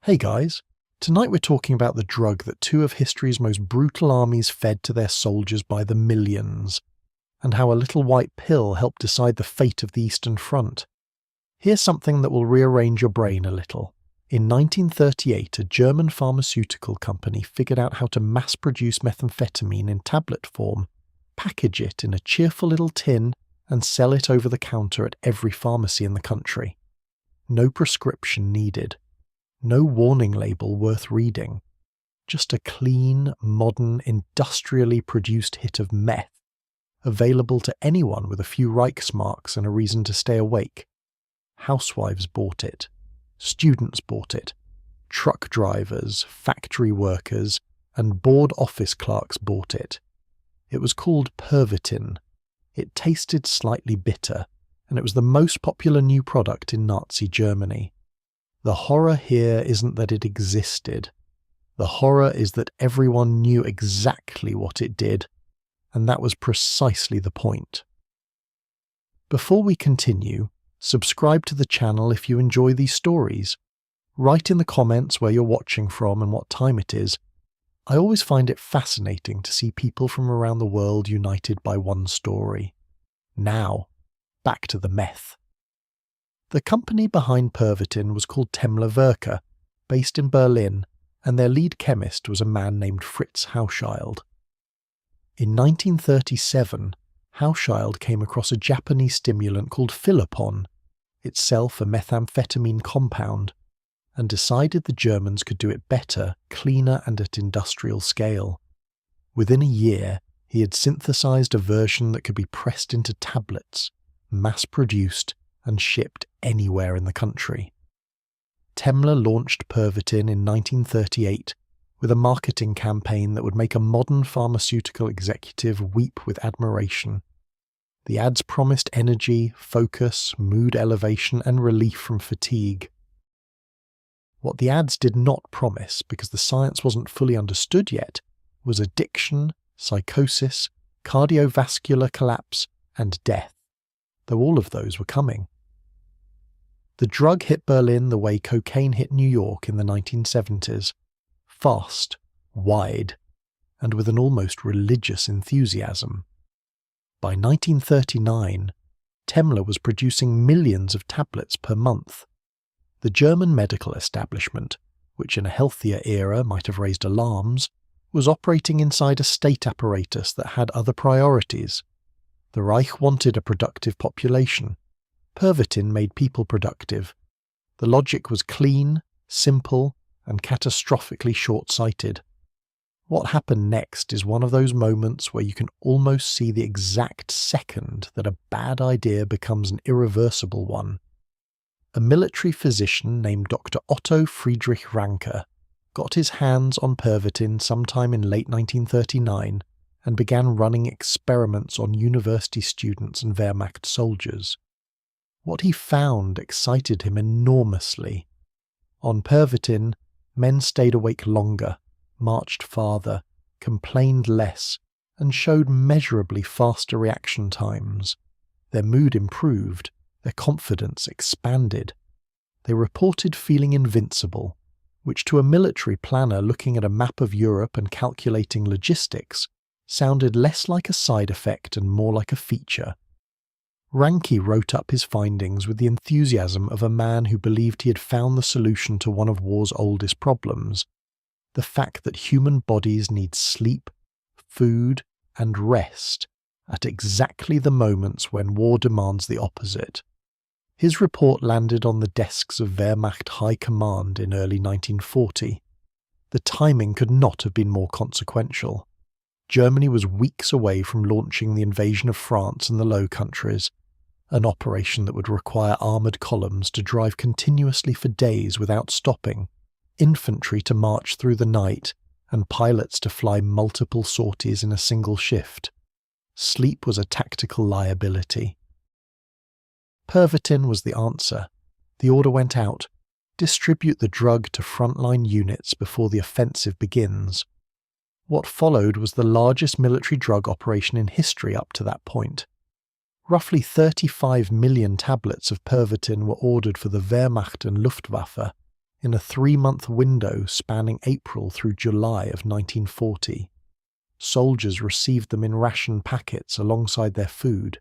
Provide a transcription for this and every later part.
Hey guys, tonight we're talking about the drug that two of history's most brutal armies fed to their soldiers by the millions, and how a little white pill helped decide the fate of the Eastern Front. Here's something that will rearrange your brain a little. In 1938, a German pharmaceutical company figured out how to mass-produce methamphetamine in tablet form, package it in a cheerful little tin, and sell it over the counter at every pharmacy in the country. No prescription needed. No warning label worth reading. Just a clean, modern, industrially produced hit of meth, available to anyone with a few Reichsmarks and a reason to stay awake. Housewives bought it. Students bought it. Truck drivers, factory workers, and board office clerks bought it. It was called Pervitin. It tasted slightly bitter, and it was the most popular new product in Nazi Germany. The horror here isn't that it existed. The horror is that everyone knew exactly what it did, and that was precisely the point. Before we continue, subscribe to the channel if you enjoy these stories. Write in the comments where you're watching from and what time it is. I always find it fascinating to see people from around the world united by one story. Now, back to the meth. The company behind Pervitin was called Temmler-Werke, based in Berlin, and their lead chemist was a man named Fritz Hauschild. In 1937, Hauschild came across a Japanese stimulant called Philopon, itself a methamphetamine compound, and decided the Germans could do it better, cleaner, and at industrial scale. Within a year, he had synthesized a version that could be pressed into tablets, mass-produced, and shipped anywhere in the country. Temmler launched Pervitin in 1938 with a marketing campaign that would make a modern pharmaceutical executive weep with admiration. The ads promised energy, focus, mood elevation, and relief from fatigue. What the ads did not promise, because the science wasn't fully understood yet, was addiction, psychosis, cardiovascular collapse, and death, though all of those were coming. The drug hit Berlin the way cocaine hit New York in the 1970s, fast, wide, and with an almost religious enthusiasm. By 1939, Temmler was producing millions of tablets per month. The German medical establishment, which in a healthier era might have raised alarms, was operating inside a state apparatus that had other priorities. The Reich wanted a productive population. Pervitin made people productive. The logic was clean, simple, and catastrophically short-sighted. What happened next is one of those moments where you can almost see the exact second that a bad idea becomes an irreversible one. A military physician named Dr. Otto Friedrich Ranke got his hands on Pervitin sometime in late 1939 and began running experiments on university students and Wehrmacht soldiers. What he found excited him enormously. On Pervitin, men stayed awake longer, marched farther, complained less, and showed measurably faster reaction times. Their mood improved, their confidence expanded. They reported feeling invincible, which to a military planner looking at a map of Europe and calculating logistics sounded less like a side effect and more like a feature. Ranke wrote up his findings with the enthusiasm of a man who believed he had found the solution to one of war's oldest problems, the fact that human bodies need sleep, food, and rest at exactly the moments when war demands the opposite. His report landed on the desks of Wehrmacht High Command in early 1940. The timing could not have been more consequential. Germany was weeks away from launching the invasion of France and the Low Countries, an operation that would require armoured columns to drive continuously for days without stopping, infantry to march through the night, and pilots to fly multiple sorties in a single shift. Sleep was a tactical liability. Pervitin was the answer. The order went out: distribute the drug to frontline units before the offensive begins. What followed was the largest military drug operation in history up to that point. Roughly 35 million tablets of Pervitin were ordered for the Wehrmacht and Luftwaffe, in a 3-month window spanning April through July of 1940. Soldiers received them in ration packets alongside their food.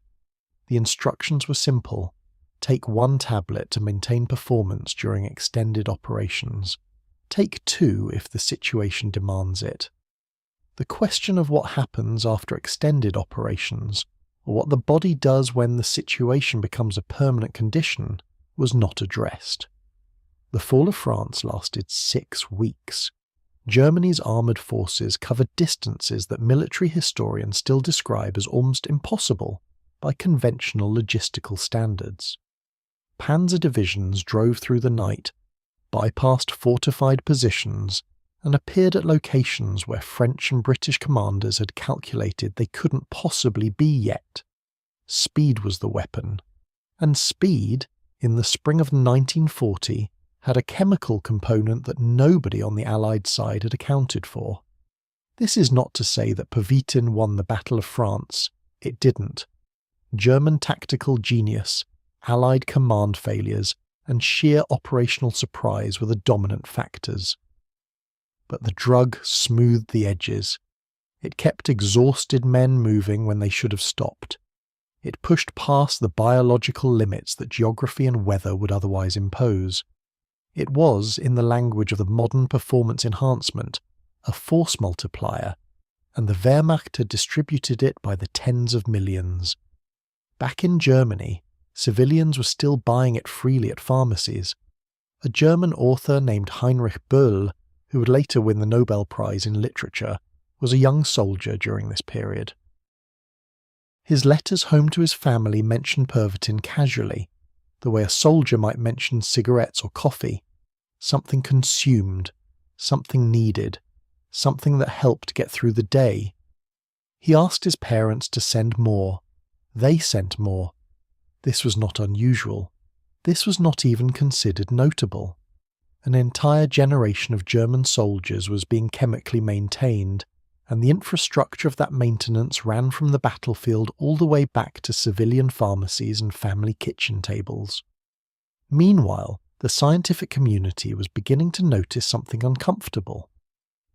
The instructions were simple: take 1 tablet to maintain performance during extended operations. Take 2 if the situation demands it. The question of what happens after extended operations, or what the body does when the situation becomes a permanent condition, was not addressed. The fall of France lasted 6 weeks. Germany's armoured forces covered distances that military historians still describe as almost impossible by conventional logistical standards. Panzer divisions drove through the night, bypassed fortified positions, and appeared at locations where French and British commanders had calculated they couldn't possibly be yet. Speed was the weapon, and speed, in the spring of 1940, had a chemical component that nobody on the Allied side had accounted for. This is not to say that Pervitin won the Battle of France. It didn't. German tactical genius, Allied command failures, and sheer operational surprise were the dominant factors. But the drug smoothed the edges. It kept exhausted men moving when they should have stopped. It pushed past the biological limits that geography and weather would otherwise impose. It was, in the language of the modern performance enhancement, a force multiplier, and the Wehrmacht had distributed it by the tens of millions. Back in Germany, civilians were still buying it freely at pharmacies. A German author named Heinrich Böll, who would later win the Nobel Prize in Literature, was a young soldier during this period. His letters home to his family mentioned Pervitin casually, the way a soldier might mention cigarettes or coffee, something consumed, something needed, something that helped get through the day. He asked his parents to send more. They sent more. This was not unusual. This was not even considered notable. An entire generation of German soldiers was being chemically maintained, and the infrastructure of that maintenance ran from the battlefield all the way back to civilian pharmacies and family kitchen tables. Meanwhile, the scientific community was beginning to notice something uncomfortable.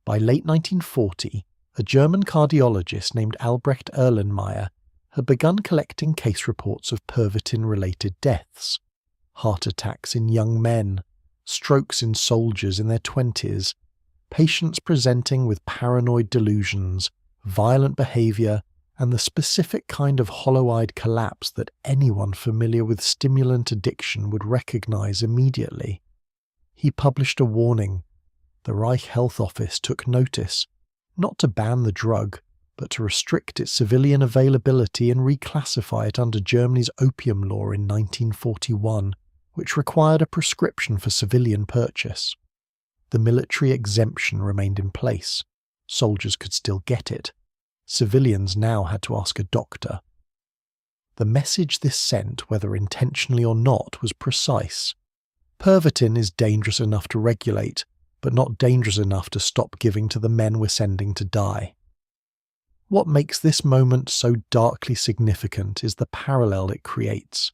By late 1940, a German cardiologist named Albrecht Erlenmeyer had begun collecting case reports of Pervitin-related deaths: heart attacks in young men, strokes in soldiers in their 20s, patients presenting with paranoid delusions, violent behaviour, and the specific kind of hollow-eyed collapse that anyone familiar with stimulant addiction would recognise immediately. He published a warning. The Reich Health Office took notice, not to ban the drug, but to restrict its civilian availability and reclassify it under Germany's opium law in 1941, which required a prescription for civilian purchase. The military exemption remained in place. Soldiers could still get it. Civilians now had to ask a doctor. The message this sent, whether intentionally or not, was precise. Pervitin is dangerous enough to regulate, but not dangerous enough to stop giving to the men we're sending to die. What makes this moment so darkly significant is the parallel it creates.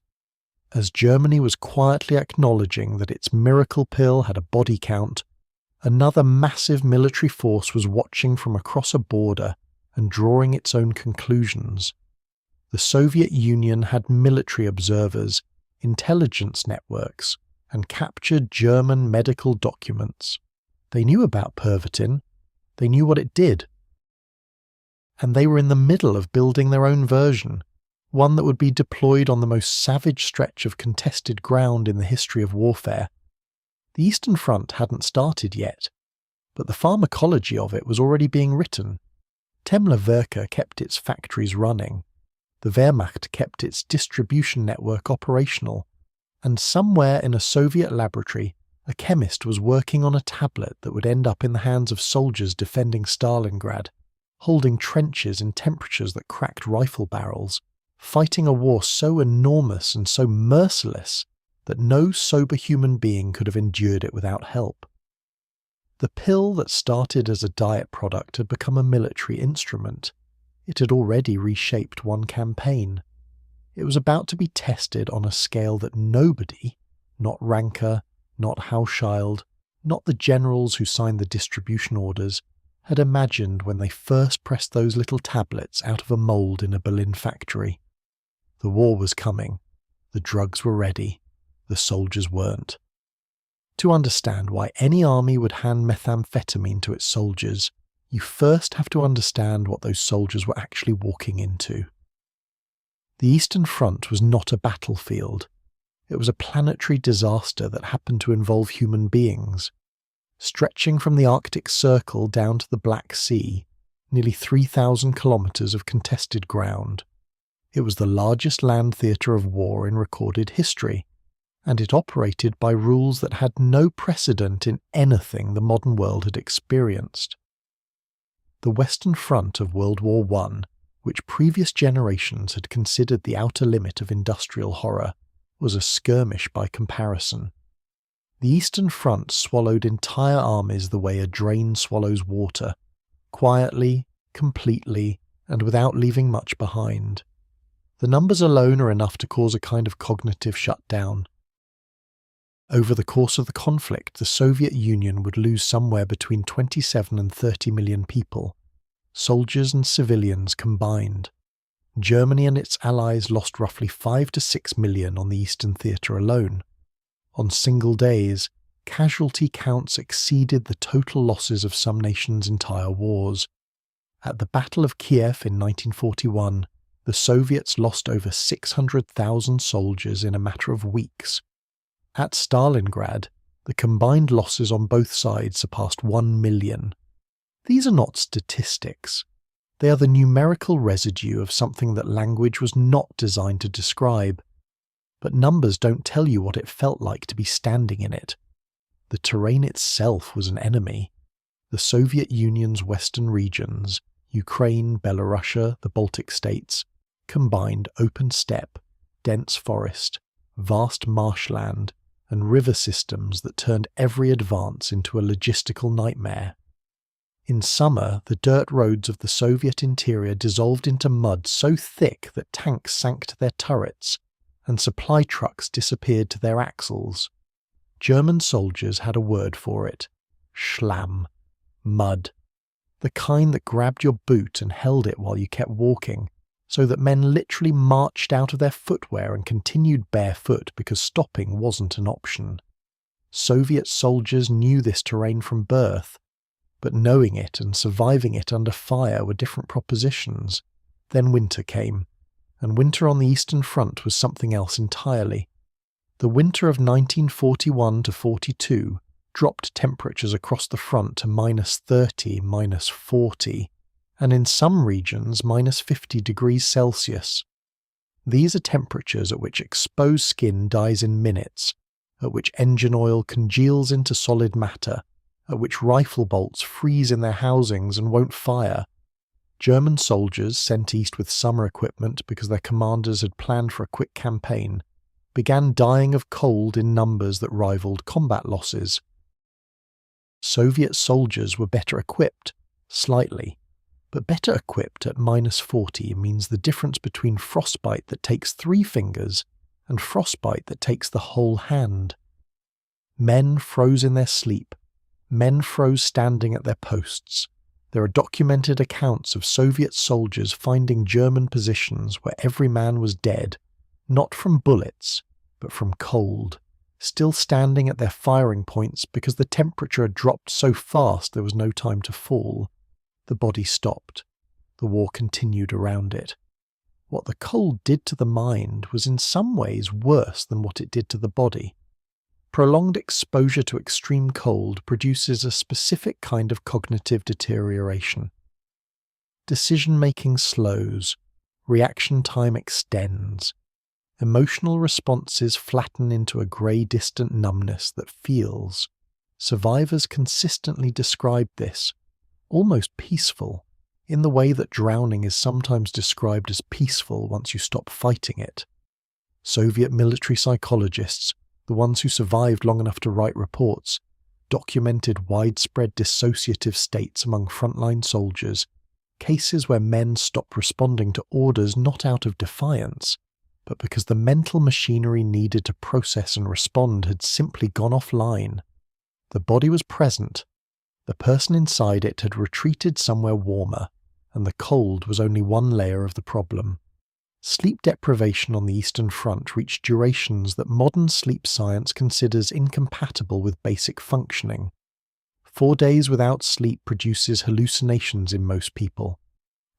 As Germany was quietly acknowledging that its miracle pill had a body count, another massive military force was watching from across a border and drawing its own conclusions. The Soviet Union had military observers, intelligence networks, and captured German medical documents. They knew about Pervitin. They knew what it did. And they were in the middle of building their own version, one that would be deployed on the most savage stretch of contested ground in the history of warfare. The Eastern Front hadn't started yet, but the pharmacology of it was already being written. Temla-Werke kept its factories running. The Wehrmacht kept its distribution network operational, and somewhere in a Soviet laboratory, a chemist was working on a tablet that would end up in the hands of soldiers defending Stalingrad, holding trenches in temperatures that cracked rifle barrels, fighting a war so enormous and so merciless that no sober human being could have endured it without help. The pill that started as a diet product had become a military instrument. It had already reshaped one campaign. It was about to be tested on a scale that nobody, not Ranker, not Hauschild, not the generals who signed the distribution orders, had imagined when they first pressed those little tablets out of a mould in a Berlin factory. The war was coming, the drugs were ready, the soldiers weren't. To understand why any army would hand methamphetamine to its soldiers, you first have to understand what those soldiers were actually walking into. The Eastern Front was not a battlefield. It was a planetary disaster that happened to involve human beings. Stretching from the Arctic Circle down to the Black Sea, nearly 3,000 kilometres of contested ground. It was the largest land theatre of war in recorded history, and it operated by rules that had no precedent in anything the modern world had experienced. The Western Front of World War I, which previous generations had considered the outer limit of industrial horror, was a skirmish by comparison. The Eastern Front swallowed entire armies the way a drain swallows water, quietly, completely, and without leaving much behind. The numbers alone are enough to cause a kind of cognitive shutdown. Over the course of the conflict, the Soviet Union would lose somewhere between 27 and 30 million people, soldiers and civilians combined. Germany and its allies lost roughly 5 to 6 million on the Eastern Theatre alone. On single days, casualty counts exceeded the total losses of some nations' entire wars. At the Battle of Kiev in 1941, the Soviets lost over 600,000 soldiers in a matter of weeks. At Stalingrad, the combined losses on both sides surpassed 1 million. These are not statistics. They are the numerical residue of something that language was not designed to describe. But numbers don't tell you what it felt like to be standing in it. The terrain itself was an enemy. The Soviet Union's western regions, Ukraine, Belarusia, the Baltic states, combined open steppe, dense forest, vast marshland, and river systems that turned every advance into a logistical nightmare. In summer, the dirt roads of the Soviet interior dissolved into mud so thick that tanks sank to their turrets, and supply trucks disappeared to their axles. German soldiers had a word for it: Schlamm, mud, the kind that grabbed your boot and held it while you kept walking, so that men literally marched out of their footwear and continued barefoot because stopping wasn't an option. Soviet soldiers knew this terrain from birth, but knowing it and surviving it under fire were different propositions. Then winter came, and winter on the Eastern Front was something else entirely. The winter of 1941 to 42 dropped temperatures across the front to -30, -40, and in some regions -50 degrees Celsius. These are temperatures at which exposed skin dies in minutes, at which engine oil congeals into solid matter, at which rifle bolts freeze in their housings and won't fire. German soldiers, sent east with summer equipment because their commanders had planned for a quick campaign, began dying of cold in numbers that rivaled combat losses. Soviet soldiers were better equipped, slightly, but better equipped at -40 means the difference between frostbite that takes 3 fingers and frostbite that takes the whole hand. Men froze in their sleep. Men froze standing at their posts. There are documented accounts of Soviet soldiers finding German positions where every man was dead, not from bullets, but from cold, still standing at their firing points because the temperature had dropped so fast there was no time to fall. The body stopped. The war continued around it. What the cold did to the mind was in some ways worse than what it did to the body. Prolonged exposure to extreme cold produces a specific kind of cognitive deterioration. Decision-making slows, reaction time extends, emotional responses flatten into a grey distant numbness that feels. Survivors consistently describe this, almost peaceful, in the way that drowning is sometimes described as peaceful once you stop fighting it. Soviet military psychologists, the ones who survived long enough to write reports, documented widespread dissociative states among frontline soldiers, cases where men stopped responding to orders not out of defiance, but because the mental machinery needed to process and respond had simply gone offline. The body was present. The person inside it had retreated somewhere warmer, and the cold was only one layer of the problem. Sleep deprivation on the Eastern Front reached durations that modern sleep science considers incompatible with basic functioning. 4 days without sleep produces hallucinations in most people.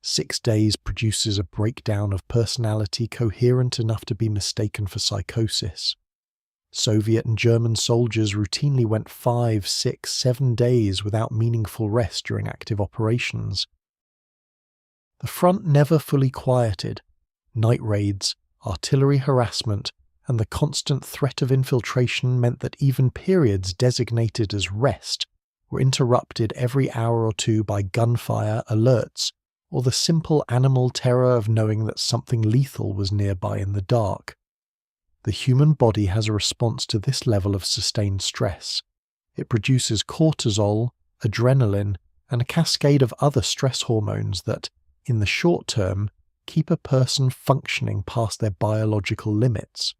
6 days produces a breakdown of personality coherent enough to be mistaken for psychosis. Soviet and German soldiers routinely went 5, 6, 7 days without meaningful rest during active operations. The front never fully quieted. Night raids, artillery harassment, and the constant threat of infiltration meant that even periods designated as rest were interrupted every hour or two by gunfire, alerts, or the simple animal terror of knowing that something lethal was nearby in the dark. The human body has a response to this level of sustained stress. It produces cortisol, adrenaline, and a cascade of other stress hormones that, in the short term, keep a person functioning past their biological limits.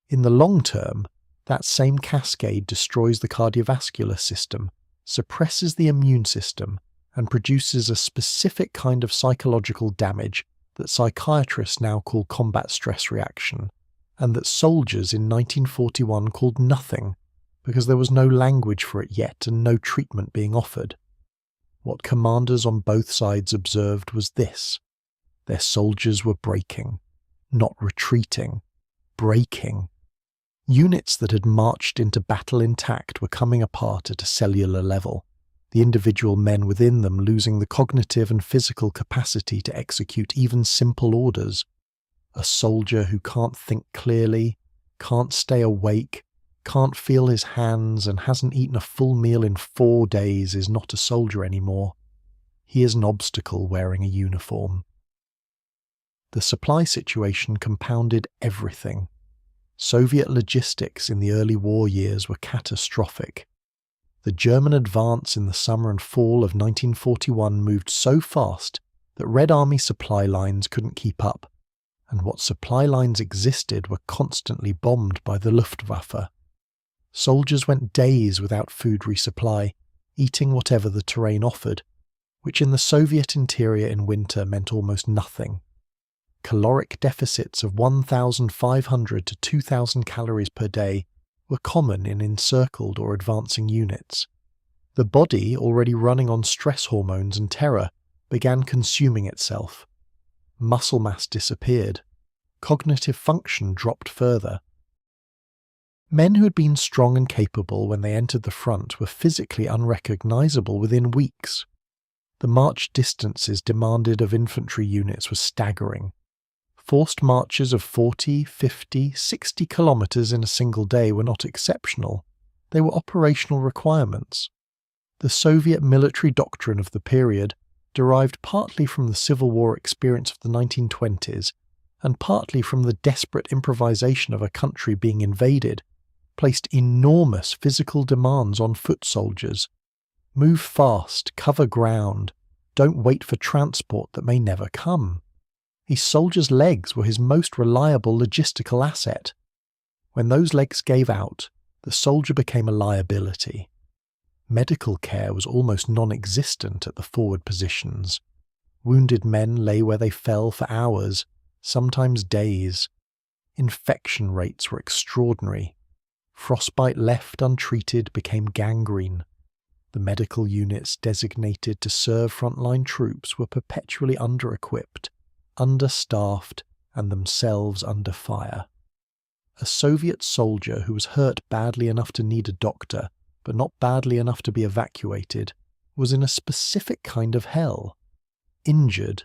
In the long term, that same cascade destroys the cardiovascular system, suppresses the immune system, and produces a specific kind of psychological damage that psychiatrists now call combat stress reaction, and that soldiers in 1941 called nothing, because there was no language for it yet and no treatment being offered. What commanders on both sides observed was this: their soldiers were breaking, not retreating, breaking. Units that had marched into battle intact were coming apart at a cellular level, the individual men within them losing the cognitive and physical capacity to execute even simple orders. A soldier who can't think clearly, can't stay awake, can't feel his hands, and hasn't eaten a full meal in 4 days is not a soldier anymore. He is an obstacle wearing a uniform. The supply situation compounded everything. Soviet logistics in the early war years were catastrophic. The German advance in the summer and fall of 1941 moved so fast that Red Army supply lines couldn't keep up, and what supply lines existed were constantly bombed by the Luftwaffe. Soldiers went days without food resupply, eating whatever the terrain offered, which in the Soviet interior in winter meant almost nothing. Caloric deficits of 1,500 to 2,000 calories per day were common in encircled or advancing units. The body, already running on stress hormones and terror, began consuming itself. Muscle mass disappeared. Cognitive function dropped further. Men who had been strong and capable when they entered the front were physically unrecognizable within weeks. The march distances demanded of infantry units were staggering. Forced marches of 40, 50, 60 kilometers in a single day were not exceptional. They were operational requirements. The Soviet military doctrine of the period, derived partly from the Civil War experience of the 1920s and partly from the desperate improvisation of a country being invaded, placed enormous physical demands on foot soldiers. Move fast, cover ground, don't wait for transport that may never come. His soldiers' legs were his most reliable logistical asset. When those legs gave out, the soldier became a liability. Medical care was almost non-existent at the forward positions. Wounded men lay where they fell for hours, sometimes days. Infection rates were extraordinary. Frostbite left untreated became gangrene. The medical units designated to serve frontline troops were perpetually under-equipped, understaffed, and themselves under fire. A Soviet soldier who was hurt badly enough to need a doctor, but not badly enough to be evacuated, was in a specific kind of hell. Injured,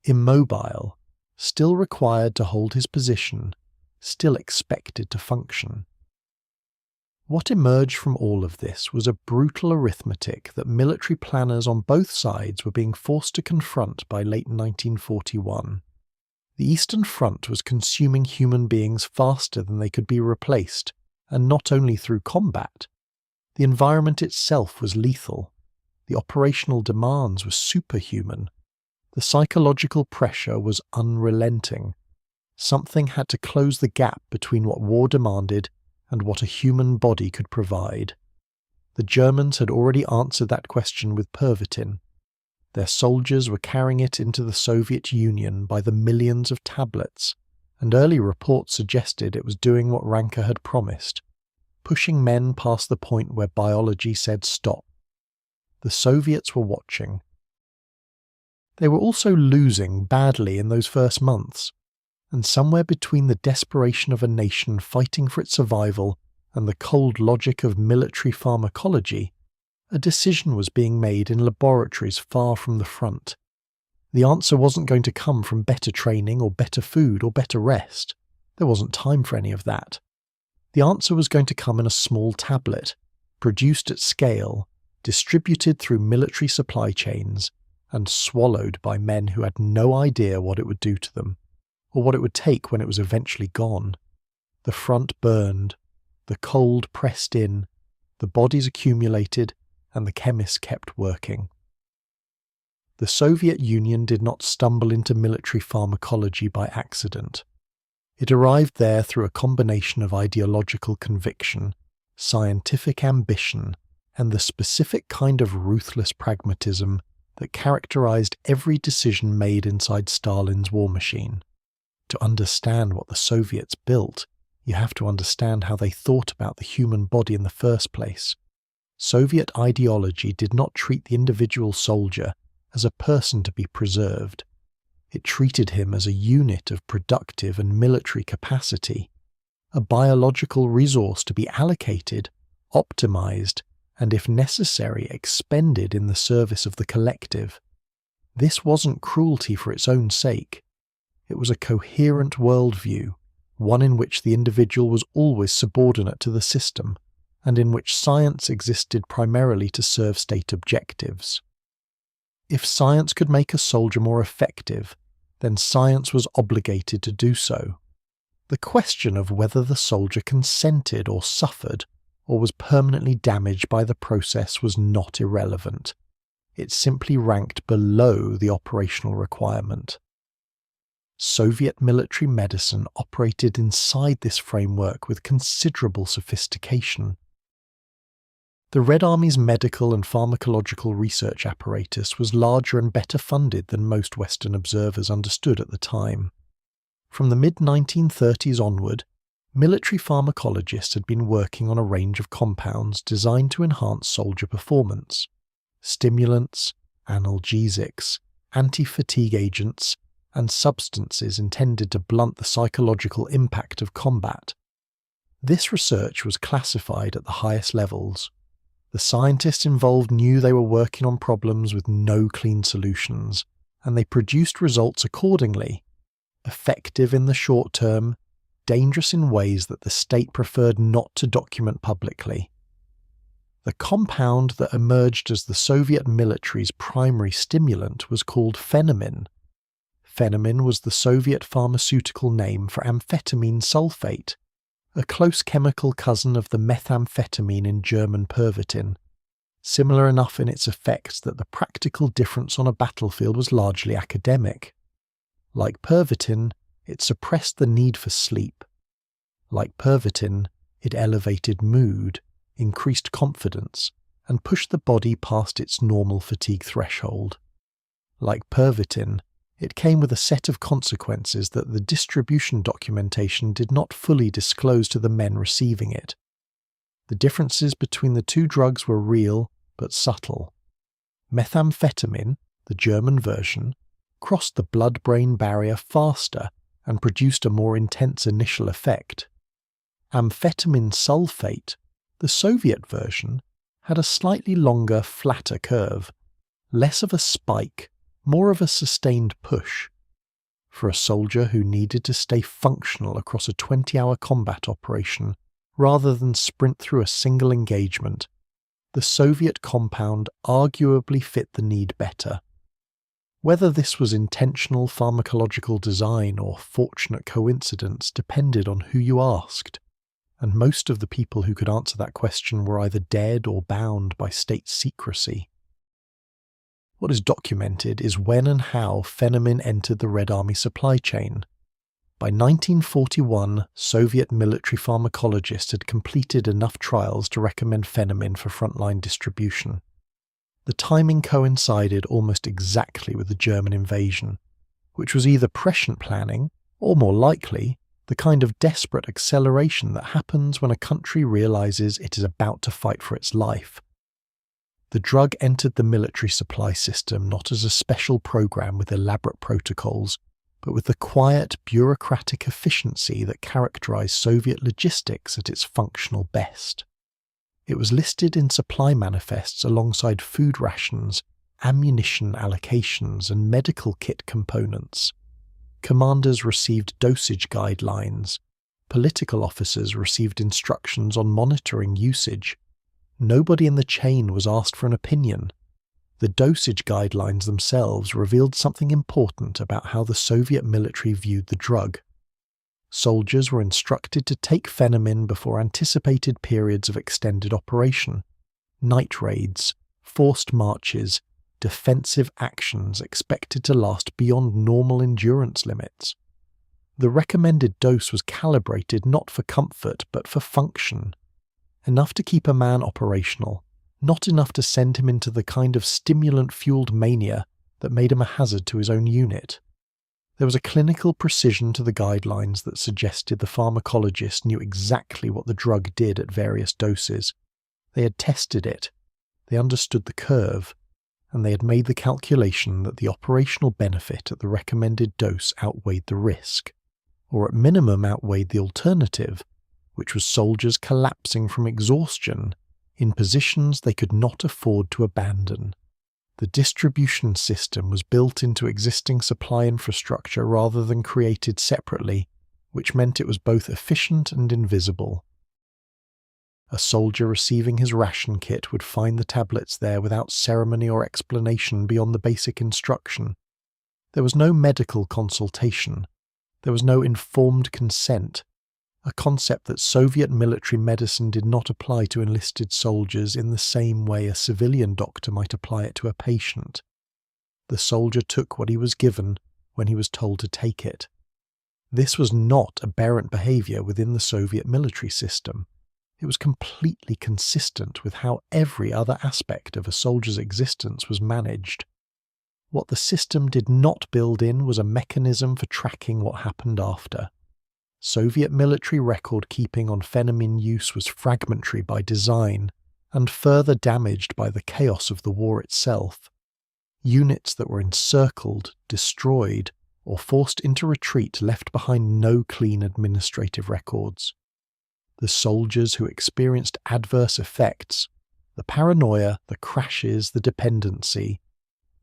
immobile, still required to hold his position, still expected to function. What emerged from all of this was a brutal arithmetic that military planners on both sides were being forced to confront by late 1941. The Eastern Front was consuming human beings faster than they could be replaced, and not only through combat. The environment itself was lethal. The operational demands were superhuman. The psychological pressure was unrelenting. Something had to close the gap between what war demanded and what a human body could provide. The Germans had already answered that question with Pervitin. Their soldiers were carrying it into the Soviet Union by the millions of tablets, and early reports suggested it was doing what Ranker had promised, pushing men past the point where biology said stop. The Soviets were watching. They were also losing badly in those first months, and somewhere between the desperation of a nation fighting for its survival and the cold logic of military pharmacology, a decision was being made in laboratories far from the front. The answer wasn't going to come from better training or better food or better rest. There wasn't time for any of that. The answer was going to come in a small tablet, produced at scale, distributed through military supply chains, and swallowed by men who had no idea what it would do to them, or what it would take when it was eventually gone. The front burned, the cold pressed in, the bodies accumulated, and the chemists kept working. The Soviet Union did not stumble into military pharmacology by accident. It arrived there through a combination of ideological conviction, scientific ambition, and the specific kind of ruthless pragmatism that characterized every decision made inside Stalin's war machine. To understand what the Soviets built, you have to understand how they thought about the human body in the first place. Soviet ideology did not treat the individual soldier as a person to be preserved. It treated him as a unit of productive and military capacity, a biological resource to be allocated, optimized, and if necessary expended in the service of the collective. This wasn't cruelty for its own sake. It was a coherent worldview, one in which the individual was always subordinate to the system, and in which science existed primarily to serve state objectives. If science could make a soldier more effective, then science was obligated to do so. The question of whether the soldier consented or suffered, or was permanently damaged by the process was not irrelevant. It simply ranked below the operational requirement. Soviet military medicine operated inside this framework with considerable sophistication. The Red Army's medical and pharmacological research apparatus was larger and better funded than most Western observers understood at the time. From the mid-1930s onward, military pharmacologists had been working on a range of compounds designed to enhance soldier performance. Stimulants, analgesics, anti-fatigue agents, and substances intended to blunt the psychological impact of combat. This research was classified at the highest levels. The scientists involved knew they were working on problems with no clean solutions, and they produced results accordingly, effective in the short term, dangerous in ways that the state preferred not to document publicly. The compound that emerged as the Soviet military's primary stimulant was called Phenamine. Phenamine was the Soviet pharmaceutical name for amphetamine sulfate, a close chemical cousin of the methamphetamine in German Pervitin, similar enough in its effects that the practical difference on a battlefield was largely academic. Like Pervitin, it suppressed the need for sleep. Like Pervitin, it elevated mood, increased confidence, and pushed the body past its normal fatigue threshold. Like Pervitin, it came with a set of consequences that the distribution documentation did not fully disclose to the men receiving it. The differences between the two drugs were real but subtle. Methamphetamine, the German version, crossed the blood-brain barrier faster and produced a more intense initial effect. Amphetamine sulfate, the Soviet version, had a slightly longer, flatter curve, less of a spike, more of a sustained push. For a soldier who needed to stay functional across a 20-hour combat operation rather than sprint through a single engagement, the Soviet compound arguably fit the need better. Whether this was intentional pharmacological design or fortunate coincidence depended on who you asked, and most of the people who could answer that question were either dead or bound by state secrecy. What is documented is when and how Phenamine entered the Red Army supply chain. By 1941, Soviet military pharmacologists had completed enough trials to recommend Phenamine for frontline distribution. The timing coincided almost exactly with the German invasion, which was either prescient planning, or more likely, the kind of desperate acceleration that happens when a country realizes it is about to fight for its life. The drug entered the military supply system not as a special program with elaborate protocols, but with the quiet, bureaucratic efficiency that characterized Soviet logistics at its functional best. It was listed in supply manifests alongside food rations, ammunition allocations, and medical kit components. Commanders received dosage guidelines. Political officers received instructions on monitoring usage. Nobody in the chain was asked for an opinion. The dosage guidelines themselves revealed something important about how the Soviet military viewed the drug. Soldiers were instructed to take Phenamine before anticipated periods of extended operation, night raids, forced marches, defensive actions expected to last beyond normal endurance limits. The recommended dose was calibrated not for comfort but for function, enough to keep a man operational, not enough to send him into the kind of stimulant-fueled mania that made him a hazard to his own unit. There was a clinical precision to the guidelines that suggested the pharmacologist knew exactly what the drug did at various doses. They had tested it, they understood the curve, and they had made the calculation that the operational benefit at the recommended dose outweighed the risk, or at minimum outweighed the alternative, which was soldiers collapsing from exhaustion in positions they could not afford to abandon. The distribution system was built into existing supply infrastructure rather than created separately, which meant it was both efficient and invisible. A soldier receiving his ration kit would find the tablets there without ceremony or explanation beyond the basic instruction. There was no medical consultation. There was no informed consent, a concept that Soviet military medicine did not apply to enlisted soldiers in the same way a civilian doctor might apply it to a patient. The soldier took what he was given when he was told to take it. This was not aberrant behavior within the Soviet military system. It was completely consistent with how every other aspect of a soldier's existence was managed. What the system did not build in was a mechanism for tracking what happened after. Soviet military record-keeping on Phenamine use was fragmentary by design, and further damaged by the chaos of the war itself. Units that were encircled, destroyed, or forced into retreat left behind no clean administrative records. The soldiers who experienced adverse effects, the paranoia, the crashes, the dependency,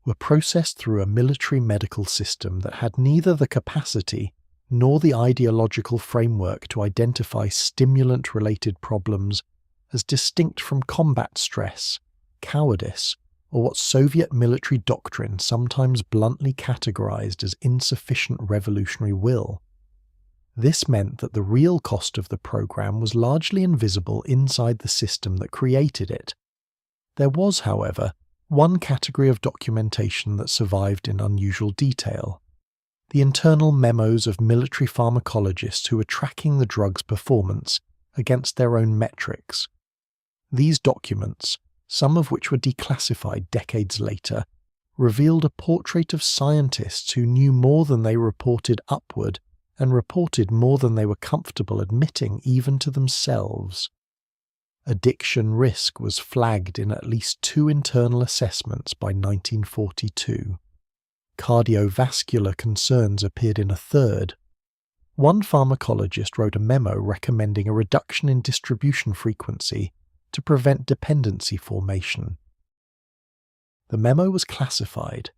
were processed through a military medical system that had neither the capacity nor the ideological framework to identify stimulant-related problems as distinct from combat stress, cowardice, or what Soviet military doctrine sometimes bluntly categorized as insufficient revolutionary will. This meant that the real cost of the program was largely invisible inside the system that created it. There was, however, one category of documentation that survived in unusual detail: the internal memos of military pharmacologists who were tracking the drug's performance against their own metrics. These documents, some of which were declassified decades later, revealed a portrait of scientists who knew more than they reported upward and reported more than they were comfortable admitting even to themselves. Addiction risk was flagged in at least 2 internal assessments by 1942. Cardiovascular concerns appeared in a third. One pharmacologist wrote a memo recommending a reduction in distribution frequency to prevent dependency formation. The memo was classified.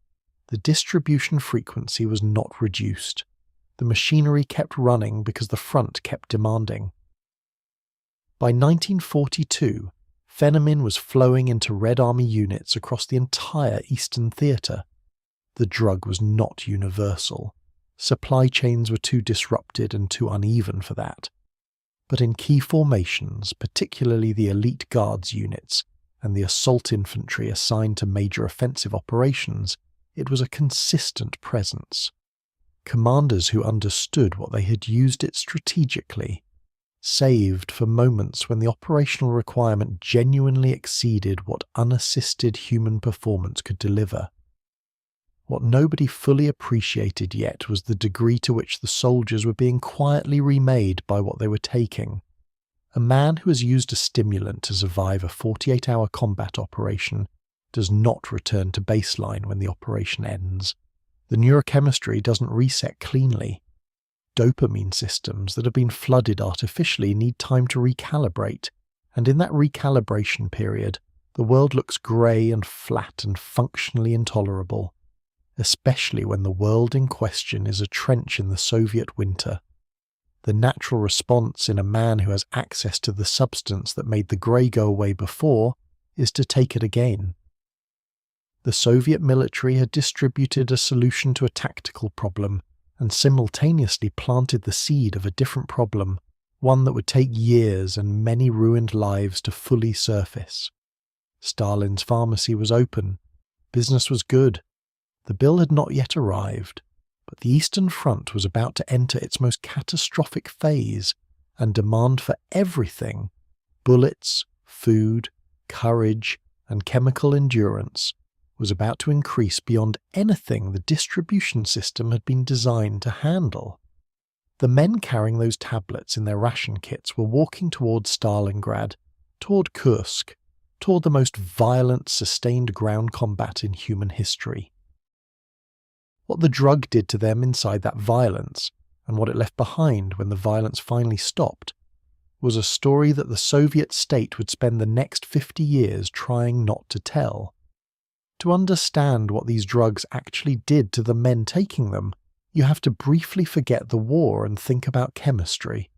The distribution frequency was not reduced. The machinery kept running because the front kept demanding. By 1942, Phenamine was flowing into Red Army units across the entire Eastern Theatre. The drug was not universal. Supply chains were too disrupted and too uneven for that. But in key formations, particularly the elite guards units and the assault infantry assigned to major offensive operations, it was a consistent presence. Commanders who understood what they had used it strategically, saved for moments when the operational requirement genuinely exceeded what unassisted human performance could deliver. What nobody fully appreciated yet was the degree to which the soldiers were being quietly remade by what they were taking. A man who has used a stimulant to survive a 48-hour combat operation does not return to baseline when the operation ends. The neurochemistry doesn't reset cleanly. Dopamine systems that have been flooded artificially need time to recalibrate, and in that recalibration period, the world looks grey and flat and functionally intolerable, especially when the world in question is a trench in the Soviet winter. The natural response in a man who has access to the substance that made the grey go away before is to take it again. The Soviet military had distributed a solution to a tactical problem and simultaneously planted the seed of a different problem, one that would take years and many ruined lives to fully surface. Stalin's pharmacy was open. Business was good. The bill had not yet arrived, but the Eastern Front was about to enter its most catastrophic phase, and demand for everything — bullets, food, courage, and chemical endurance — was about to increase beyond anything the distribution system had been designed to handle. The men carrying those tablets in their ration kits were walking toward Stalingrad, toward Kursk, toward the most violent, sustained ground combat in human history. What the drug did to them inside that violence, and what it left behind when the violence finally stopped, was a story that the Soviet state would spend the next 50 years trying not to tell. To understand what these drugs actually did to the men taking them, you have to briefly forget the war and think about chemistry.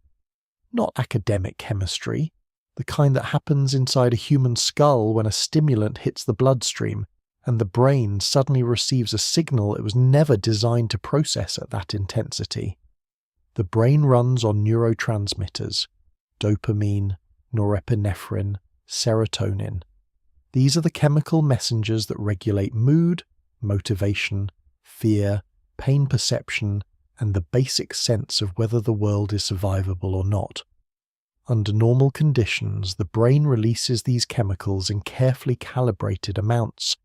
Not academic chemistry, the kind that happens inside a human skull when a stimulant hits the bloodstream and the brain suddenly receives a signal it was never designed to process at that intensity. The brain runs on neurotransmitters: dopamine, norepinephrine, serotonin. These are the chemical messengers that regulate mood, motivation, fear, pain perception, and the basic sense of whether the world is survivable or not. Under normal conditions, the brain releases these chemicals in carefully calibrated amounts,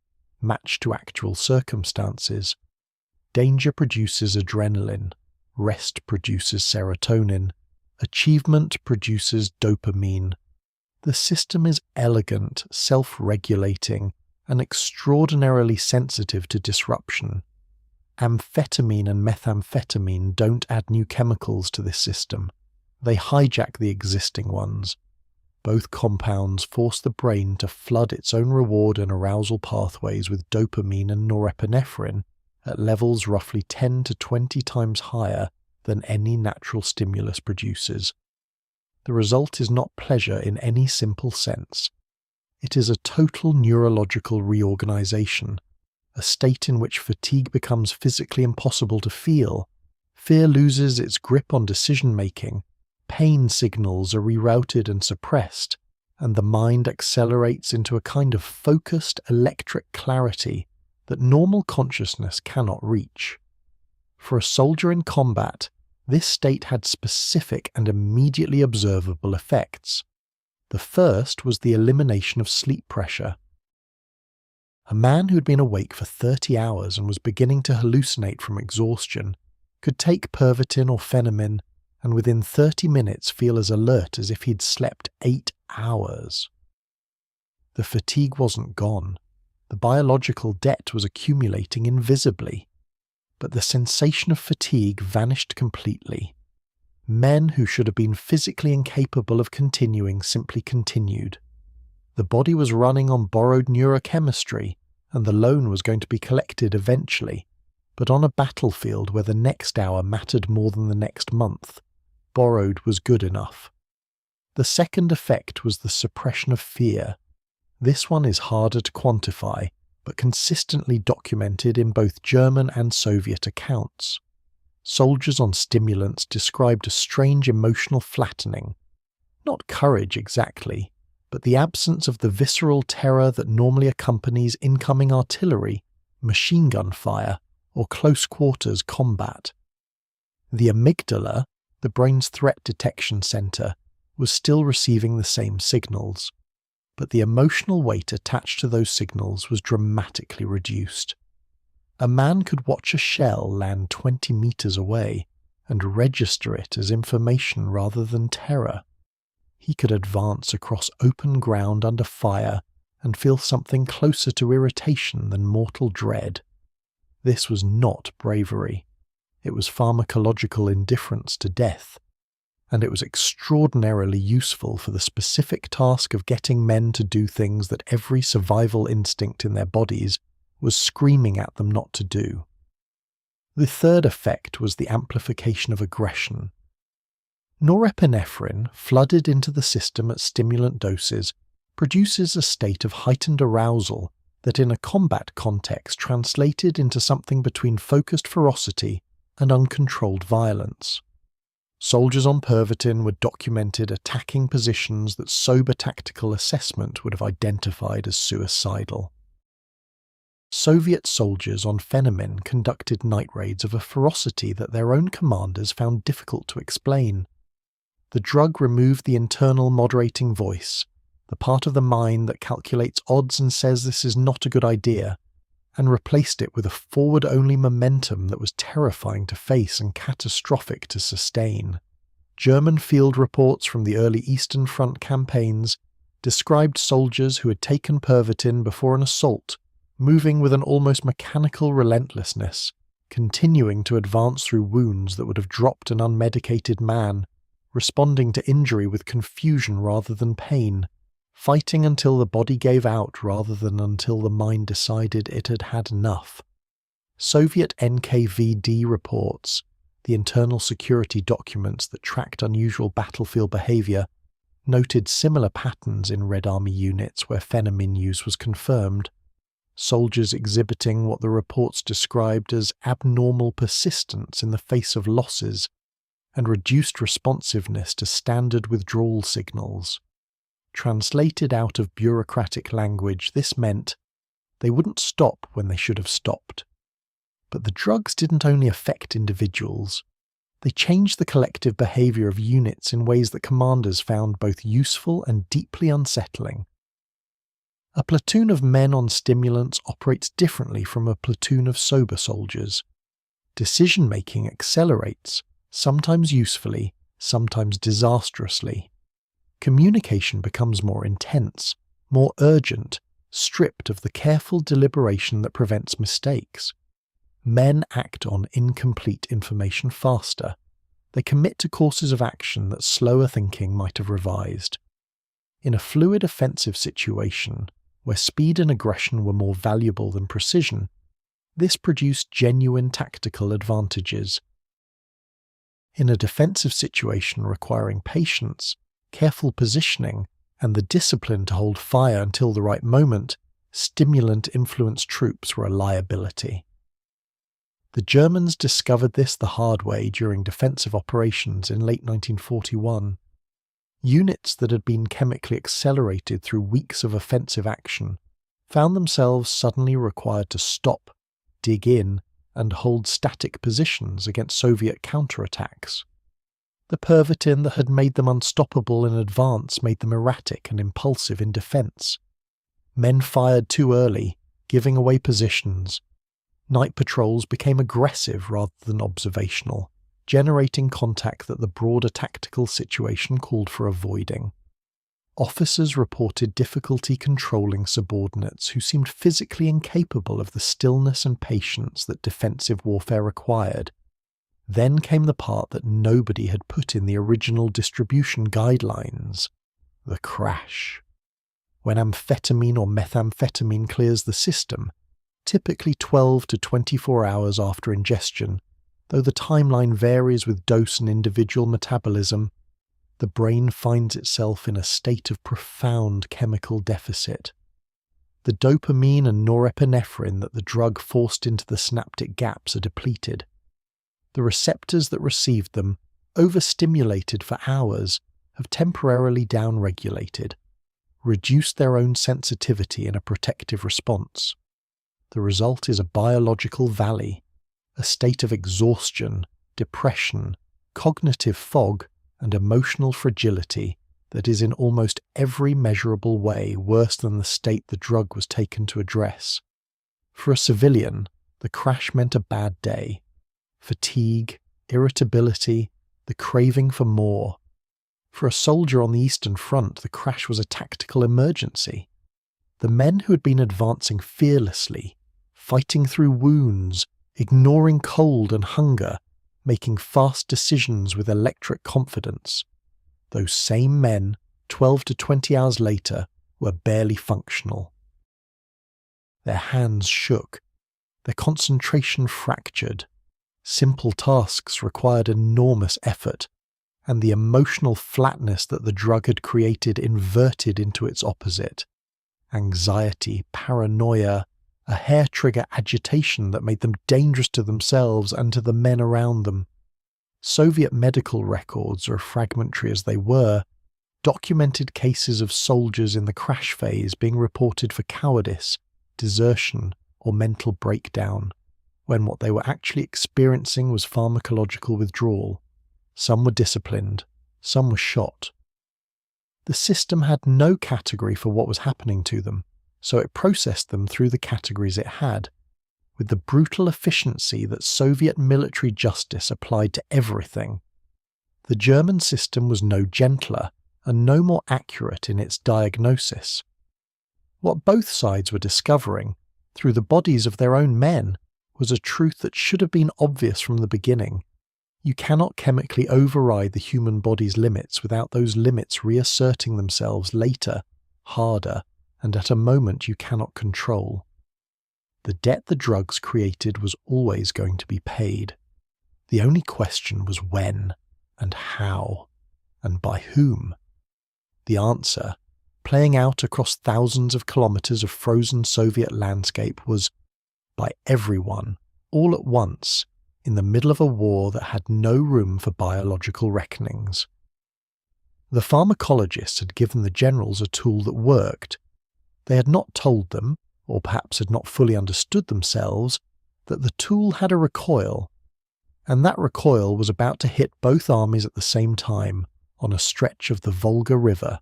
matched to actual circumstances. Danger produces adrenaline, rest produces serotonin, achievement produces dopamine. The system is elegant, self-regulating, and extraordinarily sensitive to disruption. Amphetamine and methamphetamine don't add new chemicals to this system. They hijack the existing ones. Both compounds force the brain to flood its own reward and arousal pathways with dopamine and norepinephrine at levels roughly 10 to 20 times higher than any natural stimulus produces. The result is not pleasure in any simple sense. It is a total neurological reorganization, a state in which fatigue becomes physically impossible to feel, fear loses its grip on decision-making, pain signals are rerouted and suppressed, and the mind accelerates into a kind of focused electric clarity that normal consciousness cannot reach. For a soldier in combat, this state had specific and immediately observable effects. The first was the elimination of sleep pressure. A man who had been awake for 30 hours and was beginning to hallucinate from exhaustion could take Pervitin or Phenamine and within 30 minutes feel as alert as if he'd slept 8 hours. The fatigue wasn't gone. The biological debt was accumulating invisibly. But the sensation of fatigue vanished completely. Men who should have been physically incapable of continuing simply continued. The body was running on borrowed neurochemistry, and the loan was going to be collected eventually, but on a battlefield where the next hour mattered more than the next month, borrowed was good enough. The second effect was the suppression of fear. This one is harder to quantify, but consistently documented in both German and Soviet accounts. Soldiers on stimulants described a strange emotional flattening. Not courage exactly, but the absence of the visceral terror that normally accompanies incoming artillery, machine gun fire, or close quarters combat. The amygdala, the brain's threat detection center, was still receiving the same signals, but the emotional weight attached to those signals was dramatically reduced. A man could watch a shell land 20 meters away and register it as information rather than terror. He could advance across open ground under fire and feel something closer to irritation than mortal dread. This was not bravery. It was pharmacological indifference to death, and it was extraordinarily useful for the specific task of getting men to do things that every survival instinct in their bodies was screaming at them not to do. The third effect was the amplification of aggression. Norepinephrine, flooded into the system at stimulant doses, produces a state of heightened arousal that in a combat context translated into something between focused ferocity and uncontrolled violence. Soldiers on Pervitin were documented attacking positions that sober tactical assessment would have identified as suicidal. Soviet soldiers on Phenamine conducted night raids of a ferocity that their own commanders found difficult to explain. The drug removed the internal moderating voice, the part of the mind that calculates odds and says this is not a good idea, and replaced it with a forward-only momentum that was terrifying to face and catastrophic to sustain. German field reports from the early Eastern Front campaigns described soldiers who had taken Pervitin before an assault, moving with an almost mechanical relentlessness, continuing to advance through wounds that would have dropped an unmedicated man, responding to injury with confusion rather than pain, fighting until the body gave out rather than until the mind decided it had had enough. Soviet NKVD reports, the internal security documents that tracked unusual battlefield behavior, noted similar patterns in Red Army units where Phenamine use was confirmed. Soldiers exhibiting what the reports described as abnormal persistence in the face of losses and reduced responsiveness to standard withdrawal signals. Translated out of bureaucratic language, this meant they wouldn't stop when they should have stopped. But the drugs didn't only affect individuals. They changed the collective behavior of units in ways that commanders found both useful and deeply unsettling. A platoon of men on stimulants operates differently from a platoon of sober soldiers. Decision-making accelerates, sometimes usefully, sometimes disastrously. Communication becomes more intense, more urgent, stripped of the careful deliberation that prevents mistakes. Men act on incomplete information faster. They commit to courses of action that slower thinking might have revised. In a fluid offensive situation, where speed and aggression were more valuable than precision, this produced genuine tactical advantages. In a defensive situation requiring patience, careful positioning, and the discipline to hold fire until the right moment, stimulant-influenced troops were a liability. The Germans discovered this the hard way during defensive operations in late 1941. Units that had been chemically accelerated through weeks of offensive action found themselves suddenly required to stop, dig in, and hold static positions against Soviet counterattacks. The Pervitin that had made them unstoppable in advance made them erratic and impulsive in defense. Men fired too early, giving away positions. Night patrols became aggressive rather than observational, generating contact that the broader tactical situation called for avoiding. Officers reported difficulty controlling subordinates who seemed physically incapable of the stillness and patience that defensive warfare required. Then came the part that nobody had put in the original distribution guidelines: the crash. When amphetamine or methamphetamine clears the system, typically 12 to 24 hours after ingestion, though the timeline varies with dose and individual metabolism, the brain finds itself in a state of profound chemical deficit. The dopamine and norepinephrine that the drug forced into the synaptic gaps are depleted. The receptors that received them, overstimulated for hours, have temporarily downregulated, reduced their own sensitivity in a protective response. The result is a biological valley, a state of exhaustion depression, cognitive fog, and emotional fragility that is in almost every measurable way worse than the state the drug was taken to address. For a civilian, the crash meant a bad day. Fatigue, irritability, the craving for more. For a soldier on the Eastern Front, the crash was a tactical emergency. The men who had been advancing fearlessly, fighting through wounds, ignoring cold and hunger, making fast decisions with electric confidence. Those same men, 12 to 20 hours later, were barely functional. Their hands shook, their concentration fractured. Simple tasks required enormous effort, and the emotional flatness that the drug had created inverted into its opposite. Anxiety, paranoia, a hair-trigger agitation that made them dangerous to themselves and to the men around them. Soviet medical records, or fragmentary as they were, documented cases of soldiers in the crash phase being reported for cowardice, desertion, or mental breakdown, when what they were actually experiencing was pharmacological withdrawal. Some were disciplined, some were shot. The system had no category for what was happening to them, so it processed them through the categories it had, with the brutal efficiency that Soviet military justice applied to everything. The German system was no gentler and no more accurate in its diagnosis. What both sides were discovering, through the bodies of their own men, was a truth that should have been obvious from the beginning. You cannot chemically override the human body's limits without those limits reasserting themselves later, harder, and at a moment you cannot control. The debt the drugs created was always going to be paid. The only question was when, and how, and by whom. The answer, playing out across thousands of kilometers of frozen Soviet landscape, was by everyone, all at once, in the middle of a war that had no room for biological reckonings. The pharmacologists had given the generals a tool that worked. They had not told them, or perhaps had not fully understood themselves, that the tool had a recoil, and that recoil was about to hit both armies at the same time on a stretch of the Volga River,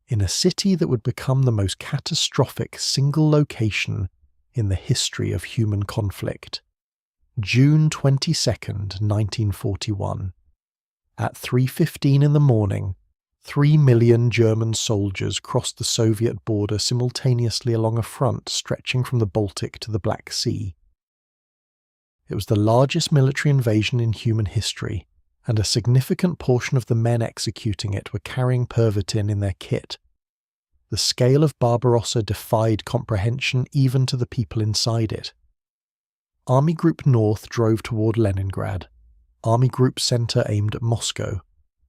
in a city that would become the most catastrophic single location in the history of human conflict. June 22nd, 1941. At 3:15 in the morning, 3 million German soldiers crossed the Soviet border simultaneously along a front stretching from the Baltic to the Black Sea. It was the largest military invasion in human history, and a significant portion of the men executing it were carrying Pervitin in their kit. The scale of Barbarossa defied comprehension even to the people inside it. Army Group North drove toward Leningrad. Army Group Center aimed at Moscow.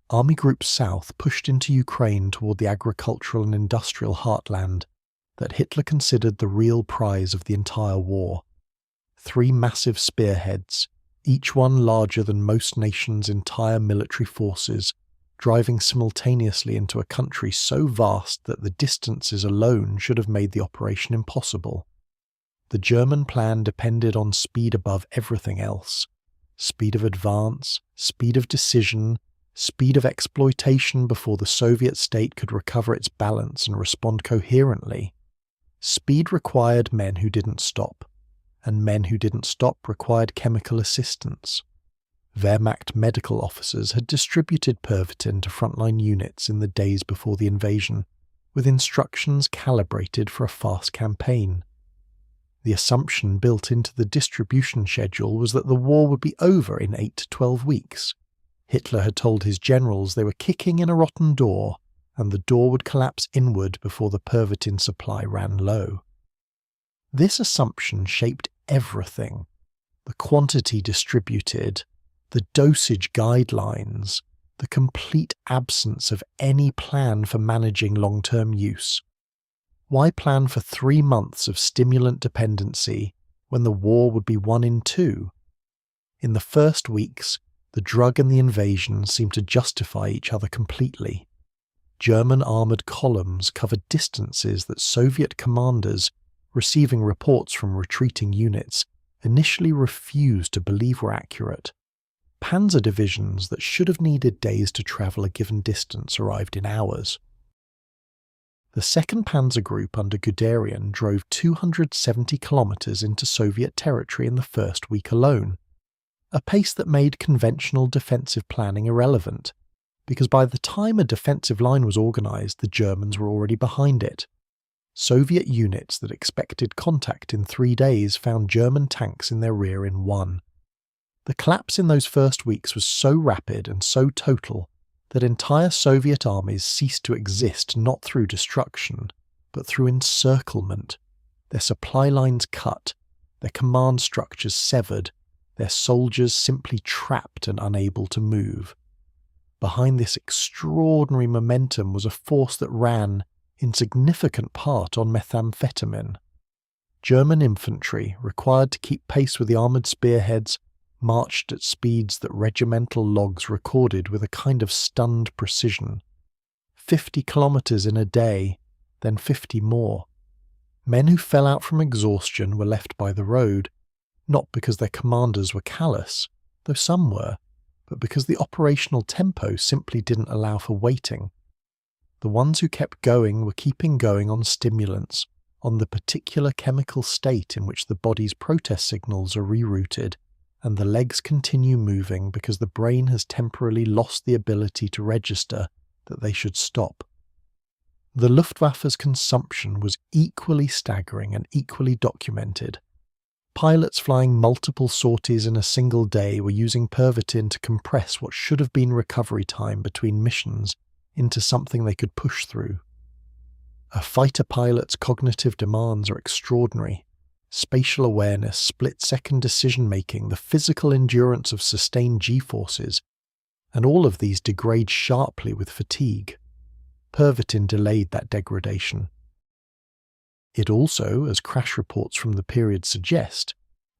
Army Group South pushed into Ukraine toward the agricultural and industrial heartland that Hitler considered the real prize of the entire war. 3 massive spearheads, each one larger than most nations' entire military forces, driving simultaneously into a country so vast that the distances alone should have made the operation impossible. The German plan depended on speed above everything else. Speed of advance, speed of decision, speed of exploitation before the Soviet state could recover its balance and respond coherently. Speed required men who didn't stop, and men who didn't stop required chemical assistance. Wehrmacht medical officers had distributed Pervitin to frontline units in the days before the invasion, with instructions calibrated for a fast campaign. The assumption built into the distribution schedule was that the war would be over in 8 to 12 weeks. Hitler had told his generals they were kicking in a rotten door, and the door would collapse inward before the Pervitin supply ran low. This assumption shaped everything: the quantity distributed, the dosage guidelines, the complete absence of any plan for managing long-term use. Why plan for 3 months of stimulant dependency when the war would be won in 2? In the first weeks, the drug and the invasion seemed to justify each other completely. German armoured columns covered distances that Soviet commanders, receiving reports from retreating units, initially refused to believe were accurate. Panzer divisions that should have needed days to travel a given distance arrived in hours. The 2nd Panzer Group under Guderian drove 270 kilometers into Soviet territory in the first week alone, a pace that made conventional defensive planning irrelevant, because by the time a defensive line was organized, the Germans were already behind it. Soviet units that expected contact in 3 days found German tanks in their rear in 1. The collapse in those first weeks was so rapid and so total that entire Soviet armies ceased to exist not through destruction, but through encirclement, their supply lines cut, their command structures severed, their soldiers simply trapped and unable to move. Behind this extraordinary momentum was a force that ran, in significant part, on methamphetamine. German infantry, required to keep pace with the armoured spearheads, marched at speeds that regimental logs recorded with a kind of stunned precision. 50 kilometres in a day, then 50 more. Men who fell out from exhaustion were left by the road, not because their commanders were callous, though some were, but because the operational tempo simply didn't allow for waiting. The ones who kept going were keeping going on stimulants, on the particular chemical state in which the body's protest signals are rerouted, and the legs continue moving because the brain has temporarily lost the ability to register that they should stop. The Luftwaffe's consumption was equally staggering and equally documented. Pilots flying multiple sorties in a single day were using Pervitin to compress what should have been recovery time between missions into something they could push through. A fighter pilot's cognitive demands are extraordinary. Spatial awareness, split-second decision-making, the physical endurance of sustained G-forces, and all of these degrade sharply with fatigue. Pervitin delayed that degradation. It also, as crash reports from the period suggest,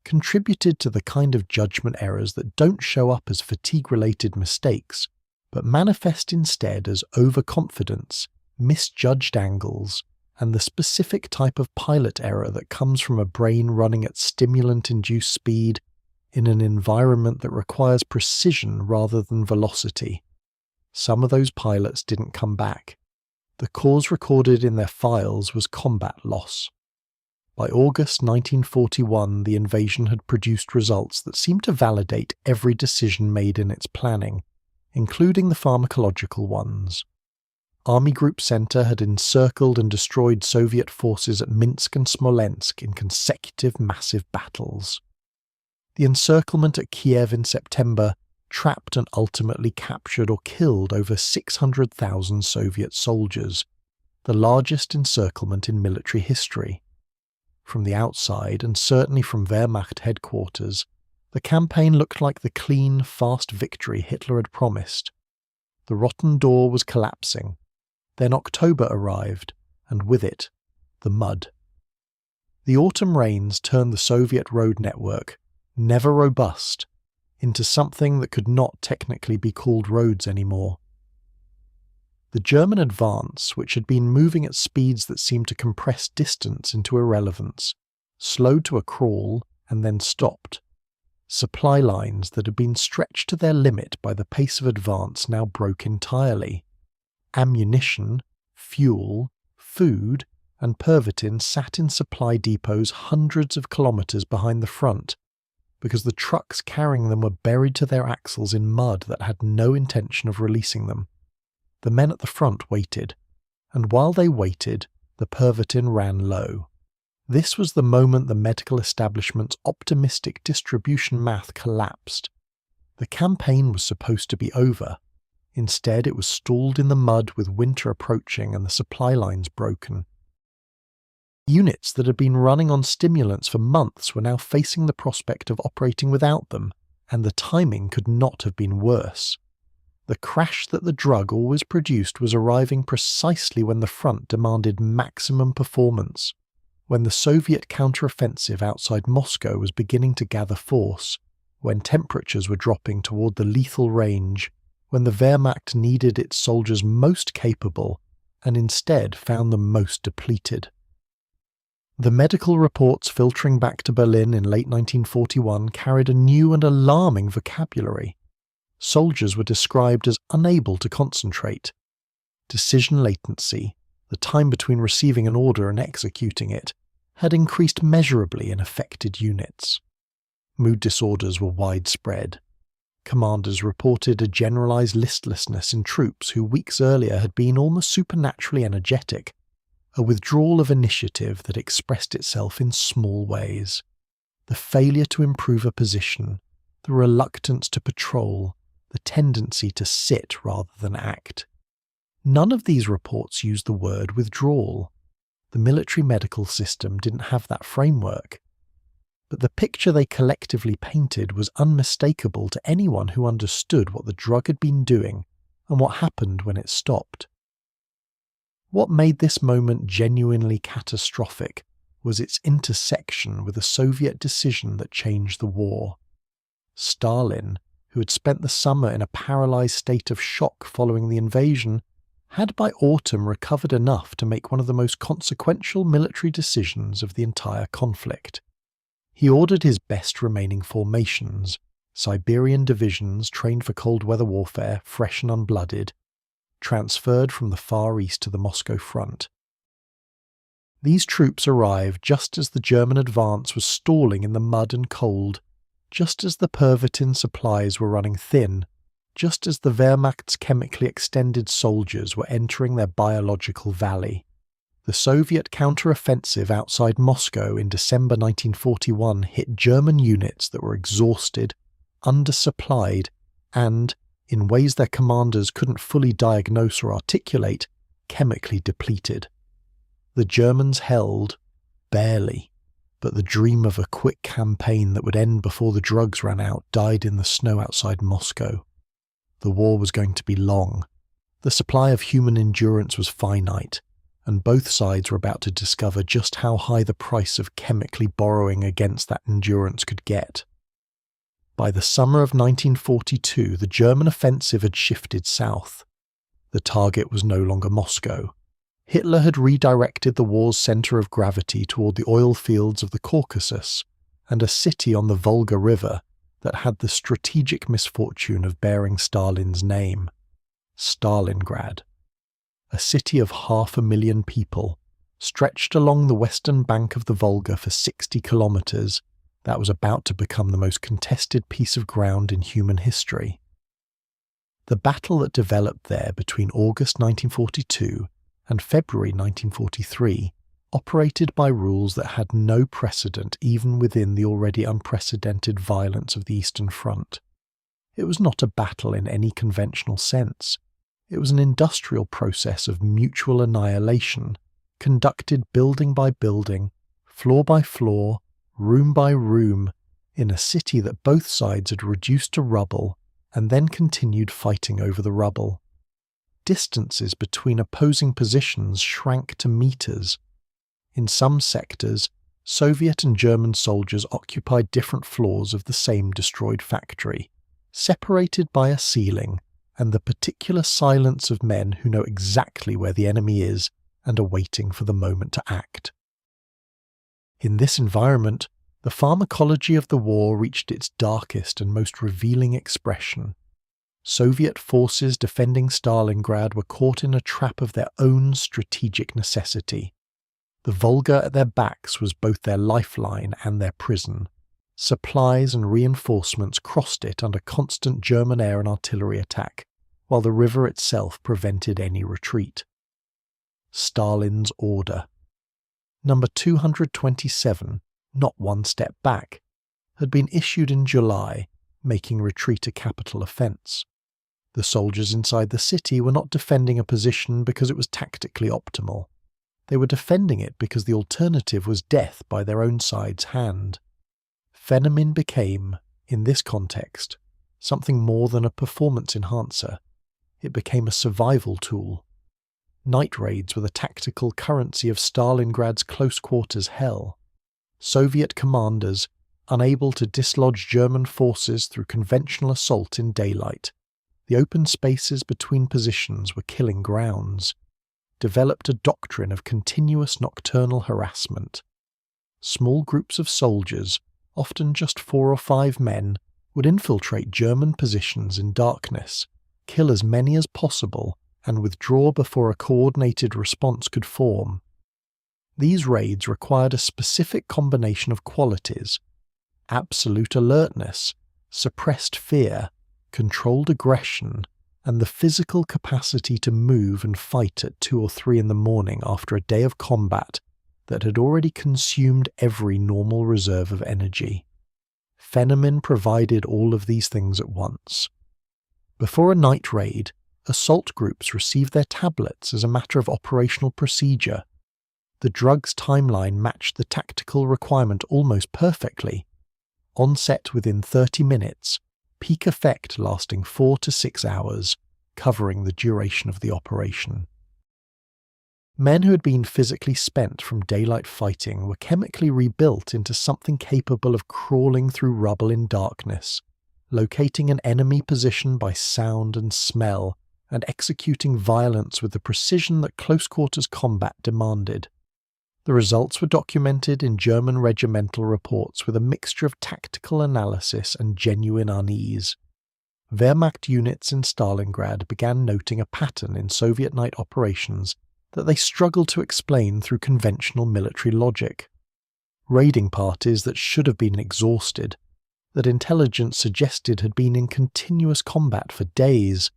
contributed to the kind of judgment errors that don't show up as fatigue-related mistakes, but manifest instead as overconfidence, misjudged angles, and the specific type of pilot error that comes from a brain running at stimulant-induced speed in an environment that requires precision rather than velocity. Some of those pilots didn't come back. The cause recorded in their files was combat loss. By August 1941, the invasion had produced results that seemed to validate every decision made in its planning, including the pharmacological ones. Army Group Center had encircled and destroyed Soviet forces at Minsk and Smolensk in consecutive massive battles. The encirclement at Kiev in September trapped and ultimately captured or killed over 600,000 Soviet soldiers, the largest encirclement in military history. From the outside, and certainly from Wehrmacht headquarters, the campaign looked like the clean, fast victory Hitler had promised. The rotten door was collapsing. Then October arrived, and with it, the mud. The autumn rains turned the Soviet road network, never robust, into something that could not technically be called roads anymore. The German advance, which had been moving at speeds that seemed to compress distance into irrelevance, slowed to a crawl and then stopped. Supply lines that had been stretched to their limit by the pace of advance now broke entirely. Ammunition, fuel, food, and Pervitin sat in supply depots hundreds of kilometers behind the front, because the trucks carrying them were buried to their axles in mud that had no intention of releasing them. The men at the front waited, and while they waited, the Pervitin ran low. This was the moment the medical establishment's optimistic distribution math collapsed. The campaign was supposed to be over. Instead, it was stalled in the mud with winter approaching and the supply lines broken. Units that had been running on stimulants for months were now facing the prospect of operating without them, and the timing could not have been worse. The crash that the drug always produced was arriving precisely when the front demanded maximum performance, when the Soviet counteroffensive outside Moscow was beginning to gather force, when temperatures were dropping toward the lethal range, when the Wehrmacht needed its soldiers most capable and instead found them most depleted. The medical reports filtering back to Berlin in late 1941 carried a new and alarming vocabulary. soldiers were described as unable to concentrate. Decision latency, the time between receiving an order and executing it, had increased measurably in affected units. Mood disorders were widespread. Commanders reported a generalized listlessness in troops who weeks earlier had been almost supernaturally energetic, a withdrawal of initiative that expressed itself in small ways. The failure to improve a position, the reluctance to patrol, the tendency to sit rather than act. None of these reports used the word withdrawal. The military medical system didn't have that framework. But the picture they collectively painted was unmistakable to anyone who understood what the drug had been doing and what happened when it stopped. What made this moment genuinely catastrophic was its intersection with a Soviet decision that changed the war. Stalin, who had spent the summer in a paralyzed state of shock following the invasion, had by autumn recovered enough to make one of the most consequential military decisions of the entire conflict. He ordered his best remaining formations, Siberian divisions trained for cold weather warfare, fresh and unblooded, transferred from the Far East to the Moscow front. These troops arrived just as the German advance was stalling in the mud and cold, just as the Pervitin supplies were running thin, just as the Wehrmacht's chemically extended soldiers were entering their biological valley. The Soviet counter-offensive outside Moscow in December 1941 hit German units that were exhausted, undersupplied, and, in ways their commanders couldn't fully diagnose or articulate, chemically depleted. The Germans held, barely, but the dream of a quick campaign that would end before the drugs ran out died in the snow outside Moscow. The war was going to be long. The supply of human endurance was finite, and both sides were about to discover just how high the price of chemically borrowing against that endurance could get. By the summer of 1942, the German offensive had shifted south. The target was no longer Moscow. Hitler had redirected the war's centre of gravity toward the oil fields of the Caucasus and a city on the Volga River that had the strategic misfortune of bearing Stalin's name, Stalingrad. A city of 500,000 people, stretched along the western bank of the Volga for 60 kilometres, that was about to become the most contested piece of ground in human history. The battle that developed there between August 1942 and February 1943 operated by rules that had no precedent even within the already unprecedented violence of the Eastern Front. It was not a battle in any conventional sense. It was an industrial process of mutual annihilation, conducted building by building, floor by floor, room by room, in a city that both sides had reduced to rubble and then continued fighting over the rubble. Distances between opposing positions shrank to meters. In some sectors, Soviet and German soldiers occupied different floors of the same destroyed factory, separated by a ceiling and the particular silence of men who know exactly where the enemy is and are waiting for the moment to act. In this environment, the pharmacology of the war reached its darkest and most revealing expression. Soviet forces defending Stalingrad were caught in a trap of their own strategic necessity. The Volga at their backs was both their lifeline and their prison. Supplies and reinforcements crossed it under constant German air and artillery attack, while the river itself prevented any retreat. Stalin's order. Number 227, not one step back, had been issued in July, making retreat a capital offence. The soldiers inside the city were not defending a position because it was tactically optimal. They were defending it because the alternative was death by their own side's hand. Phenamine became, in this context, something more than a performance enhancer. It became a survival tool. Night raids were the tactical currency of Stalingrad's close-quarters hell. Soviet commanders, unable to dislodge German forces through conventional assault in daylight, the open spaces between positions were killing grounds, developed a doctrine of continuous nocturnal harassment. Small groups of soldiers, often just 4 or 5 men, would infiltrate German positions in darkness, kill as many as possible, and withdraw before a coordinated response could form. These raids required a specific combination of qualities: absolute alertness, suppressed fear, controlled aggression, and the physical capacity to move and fight at 2 or 3 in the morning after a day of combat that had already consumed every normal reserve of energy. Phenamine provided all of these things at once. Before a night raid, assault groups received their tablets as a matter of operational procedure. The drug's timeline matched the tactical requirement almost perfectly. Onset within 30 minutes, peak effect lasting 4 to 6 hours, covering the duration of the operation. Men who had been physically spent from daylight fighting were chemically rebuilt into something capable of crawling through rubble in darkness, locating an enemy position by sound and smell, and executing violence with the precision that close-quarters combat demanded. The results were documented in German regimental reports with a mixture of tactical analysis and genuine unease. Wehrmacht units in Stalingrad began noting a pattern in Soviet night operations that they struggled to explain through conventional military logic. Raiding parties that should have been exhausted, that intelligence suggested had been in continuous combat for days,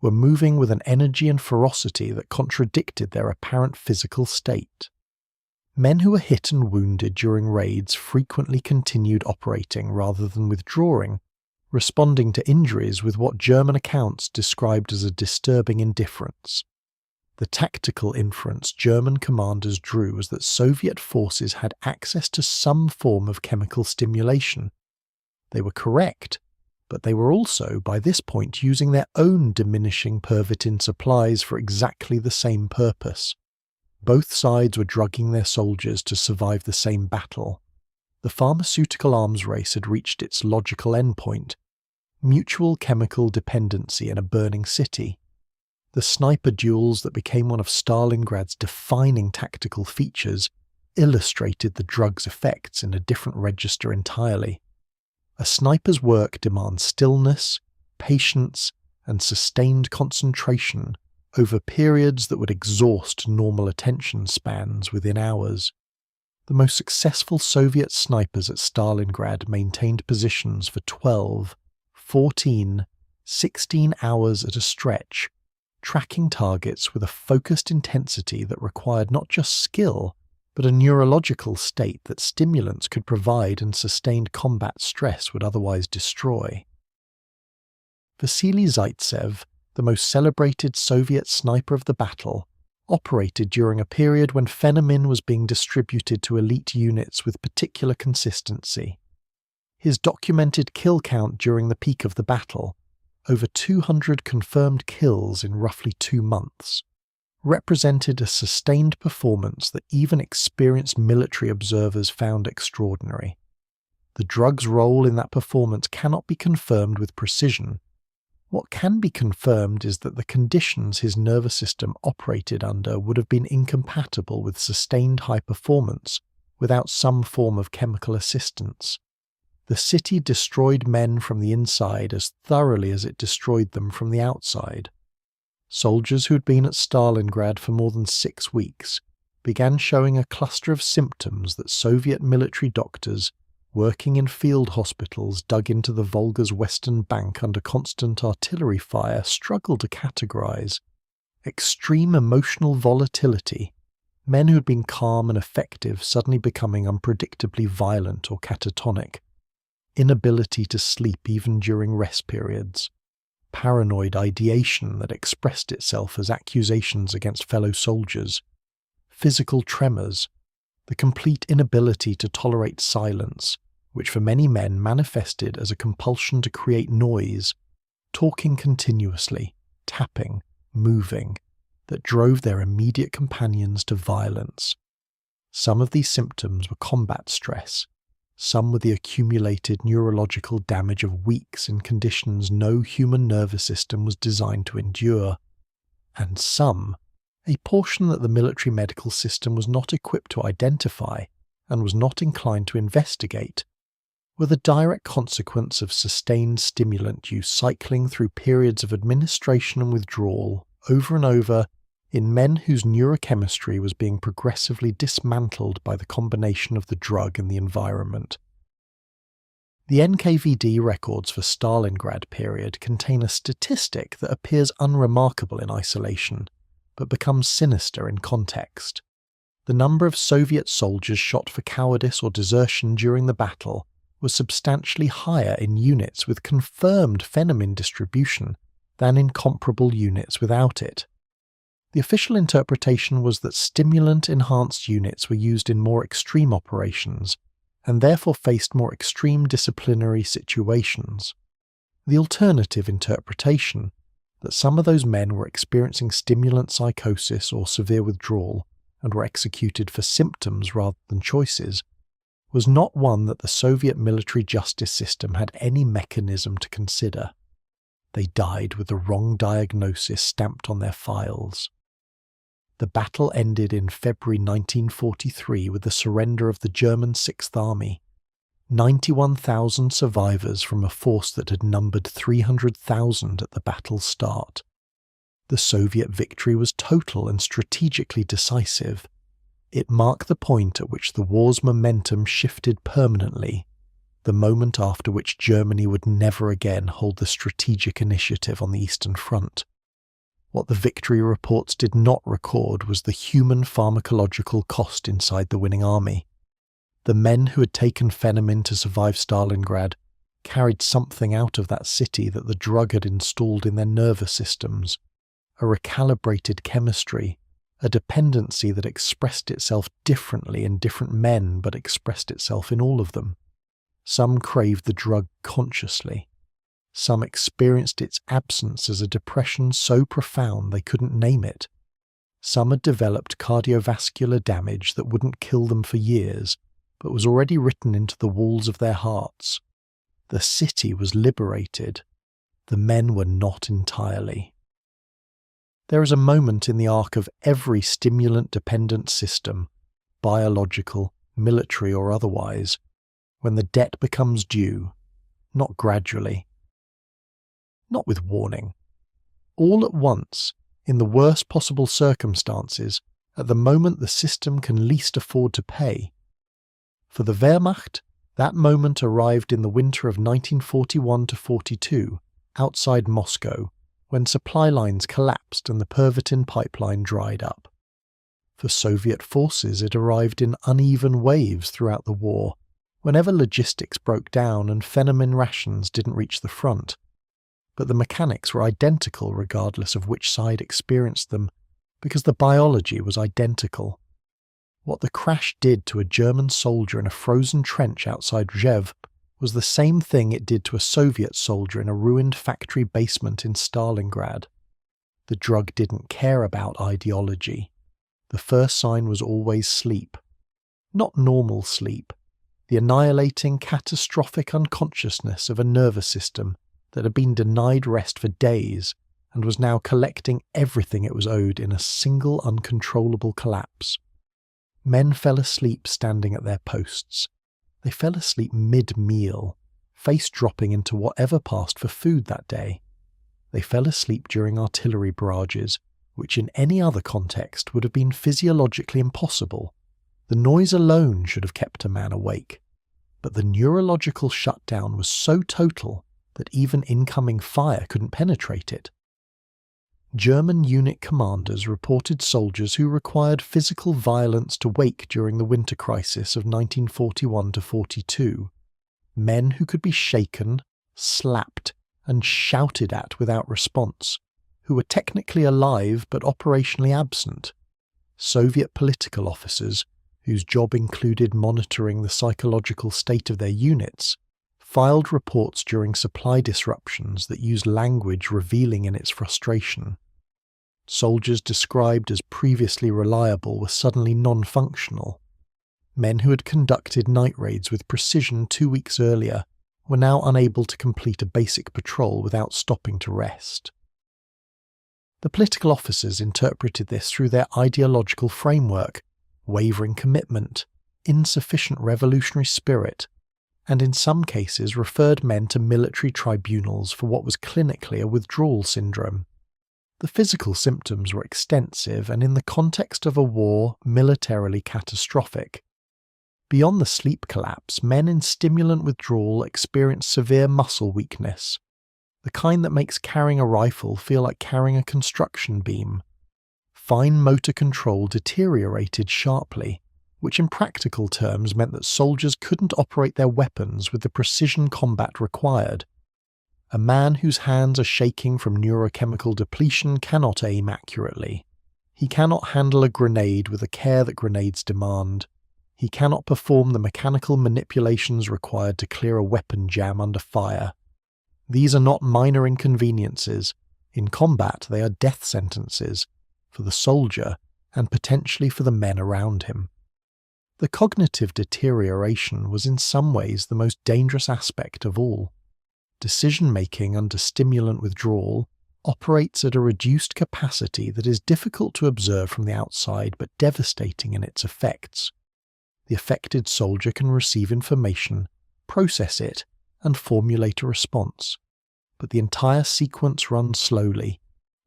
were moving with an energy and ferocity that contradicted their apparent physical state. Men who were hit and wounded during raids frequently continued operating rather than withdrawing, responding to injuries with what German accounts described as a disturbing indifference. The tactical inference German commanders drew was that Soviet forces had access to some form of chemical stimulation. They were correct, but they were also, by this point, using their own diminishing Pervitin supplies for exactly the same purpose. Both sides were drugging their soldiers to survive the same battle. The pharmaceutical arms race had reached its logical endpoint: mutual chemical dependency in a burning city. The sniper duels that became one of Stalingrad's defining tactical features illustrated the drug's effects in a different register entirely. A sniper's work demands stillness, patience, and sustained concentration over periods that would exhaust normal attention spans within hours. The most successful Soviet snipers at Stalingrad maintained positions for 12, 14, 16 hours at a stretch, tracking targets with a focused intensity that required not just skill, but a neurological state that stimulants could provide and sustained combat stress would otherwise destroy. Vasily Zaitsev, the most celebrated Soviet sniper of the battle, operated during a period when Phenamine was being distributed to elite units with particular consistency. His documented kill count during the peak of the battle, over 200 confirmed kills in roughly 2 months, represented a sustained performance that even experienced military observers found extraordinary. The drug's role in that performance cannot be confirmed with precision. What can be confirmed is that the conditions his nervous system operated under would have been incompatible with sustained high performance without some form of chemical assistance. The city destroyed men from the inside as thoroughly as it destroyed them from the outside. Soldiers who had been at Stalingrad for more than 6 weeks began showing a cluster of symptoms that Soviet military doctors working in field hospitals dug into the Volga's western bank under constant artillery fire struggled to categorize. Extreme emotional volatility, men who had been calm and effective suddenly becoming unpredictably violent or catatonic, inability to sleep even during rest periods, paranoid ideation that expressed itself as accusations against fellow soldiers, physical tremors, the complete inability to tolerate silence, which for many men manifested as a compulsion to create noise, talking continuously, tapping, moving, that drove their immediate companions to violence. Some of these symptoms were combat stress, some were the accumulated neurological damage of weeks in conditions no human nervous system was designed to endure, and some, a portion that the military medical system was not equipped to identify and was not inclined to investigate, were the direct consequence of sustained stimulant use cycling through periods of administration and withdrawal over and over in men whose neurochemistry was being progressively dismantled by the combination of the drug and the environment. The NKVD records for Stalingrad period contain a statistic that appears unremarkable in isolation, but becomes sinister in context. The number of Soviet soldiers shot for cowardice or desertion during the battle was substantially higher in units with confirmed Phenamine distribution than in comparable units without it. The official interpretation was that stimulant-enhanced units were used in more extreme operations and therefore faced more extreme disciplinary situations. The alternative interpretation, that some of those men were experiencing stimulant psychosis or severe withdrawal and were executed for symptoms rather than choices, was not one that the Soviet military justice system had any mechanism to consider. They died with the wrong diagnosis stamped on their files. The battle ended in February 1943 with the surrender of the German Sixth Army. 91,000 survivors from a force that had numbered 300,000 at the battle's start. The Soviet victory was total and strategically decisive. It marked the point at which the war's momentum shifted permanently, the moment after which Germany would never again hold the strategic initiative on the Eastern Front. What the victory reports did not record was the human pharmacological cost inside the winning army. The men who had taken Phenamine to survive Stalingrad carried something out of that city that the drug had installed in their nervous systems, a recalibrated chemistry, a dependency that expressed itself differently in different men but expressed itself in all of them. Some craved the drug consciously. Some experienced its absence as a depression so profound they couldn't name it. Some had developed cardiovascular damage that wouldn't kill them for years, but was already written into the walls of their hearts. The city was liberated. The men were not entirely. There is a moment in the arc of every stimulant-dependent system, biological, military or otherwise, when the debt becomes due, not gradually, not with warning. All at once, in the worst possible circumstances, at the moment the system can least afford to pay. For the Wehrmacht, that moment arrived in the winter of 1941-42, outside Moscow, when supply lines collapsed and the Pervitin pipeline dried up. For Soviet forces, it arrived in uneven waves throughout the war, whenever logistics broke down and Phenamine rations didn't reach the front. But the mechanics were identical regardless of which side experienced them, because the biology was identical. What the crash did to a German soldier in a frozen trench outside Rzhev was the same thing it did to a Soviet soldier in a ruined factory basement in Stalingrad. The drug didn't care about ideology. The first sign was always sleep. Not normal sleep, the annihilating, catastrophic unconsciousness of a nervous system that had been denied rest for days and was now collecting everything it was owed in a single uncontrollable collapse. Men fell asleep standing at their posts. They fell asleep mid-meal, face dropping into whatever passed for food that day. They fell asleep during artillery barrages, which in any other context would have been physiologically impossible. The noise alone should have kept a man awake. But the neurological shutdown was so total that even incoming fire couldn't penetrate it. German unit commanders reported soldiers who required physical violence to wake during the winter crisis of 1941-42, men who could be shaken, slapped, and shouted at without response, who were technically alive but operationally absent, Soviet political officers whose job included monitoring the psychological state of their units, filed reports during supply disruptions that used language revealing in its frustration. Soldiers described as previously reliable were suddenly non-functional. Men who had conducted night raids with precision 2 weeks earlier were now unable to complete a basic patrol without stopping to rest. The political officers interpreted this through their ideological framework: wavering commitment, insufficient revolutionary spirit, and in some cases referred men to military tribunals for what was clinically a withdrawal syndrome. The physical symptoms were extensive and in the context of a war, militarily catastrophic. Beyond the sleep collapse, men in stimulant withdrawal experienced severe muscle weakness, the kind that makes carrying a rifle feel like carrying a construction beam. Fine motor control deteriorated sharply, which in practical terms meant that soldiers couldn't operate their weapons with the precision combat required. A man whose hands are shaking from neurochemical depletion cannot aim accurately. He cannot handle a grenade with the care that grenades demand. He cannot perform the mechanical manipulations required to clear a weapon jam under fire. These are not minor inconveniences. In combat, they are death sentences, for the soldier and potentially for the men around him. The cognitive deterioration was in some ways the most dangerous aspect of all. Decision-making under stimulant withdrawal operates at a reduced capacity that is difficult to observe from the outside but devastating in its effects. The affected soldier can receive information, process it, and formulate a response. But the entire sequence runs slowly.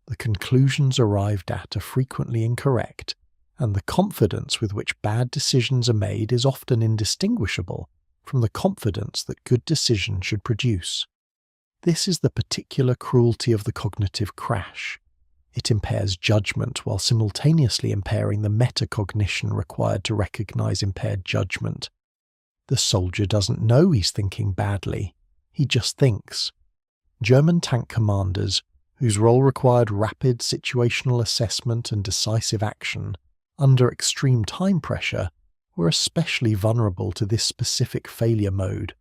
The conclusions arrived at are frequently incorrect, and the confidence with which bad decisions are made is often indistinguishable from the confidence that good decisions should produce. This is the particular cruelty of the cognitive crash. It impairs judgment while simultaneously impairing the metacognition required to recognize impaired judgment. The soldier doesn't know he's thinking badly, he just thinks. German tank commanders, whose role required rapid situational assessment and decisive action under extreme time pressure, were especially vulnerable to this specific failure mode.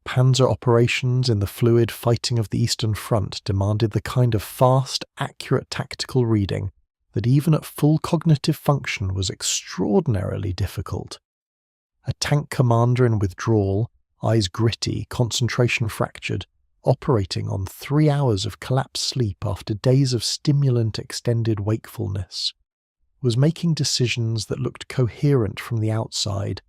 Panzer operations in the fluid fighting of the Eastern Front demanded the kind of fast, accurate tactical reading that even at full cognitive function was extraordinarily difficult. A tank commander in withdrawal, eyes gritty, concentration fractured, operating on 3 hours of collapsed sleep after days of stimulant extended wakefulness, was making decisions that looked coherent from the outside,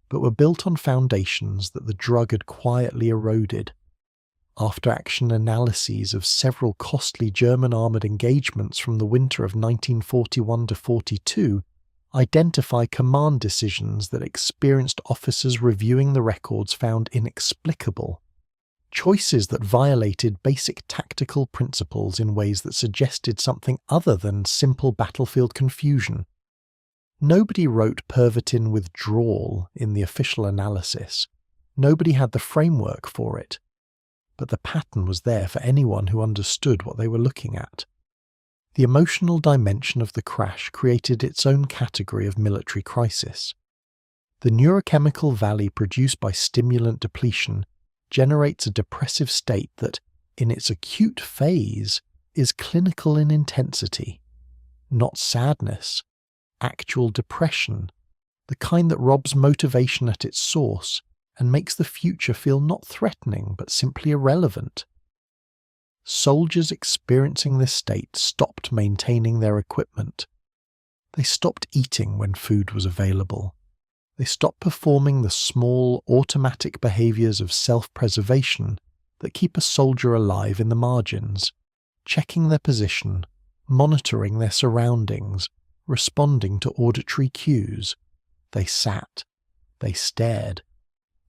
but were built on foundations that the drug had quietly eroded. After-action analyses of several costly German armoured engagements from the winter of 1941-42 identify command decisions that experienced officers reviewing the records found inexplicable, choices that violated basic tactical principles in ways that suggested something other than simple battlefield confusion. Nobody wrote Pervitin withdrawal in the official analysis. Nobody had the framework for it. But the pattern was there for anyone who understood what they were looking at. The emotional dimension of the crash created its own category of military crisis. The neurochemical valley produced by stimulant depletion generates a depressive state that, in its acute phase, is clinical in intensity. Not sadness, actual depression, the kind that robs motivation at its source and makes the future feel not threatening but simply irrelevant. Soldiers experiencing this state stopped maintaining their equipment. They stopped eating when food was available. They stopped performing the small, automatic behaviors of self-preservation that keep a soldier alive in the margins, checking their position, monitoring their surroundings, responding to auditory cues. They sat. They stared.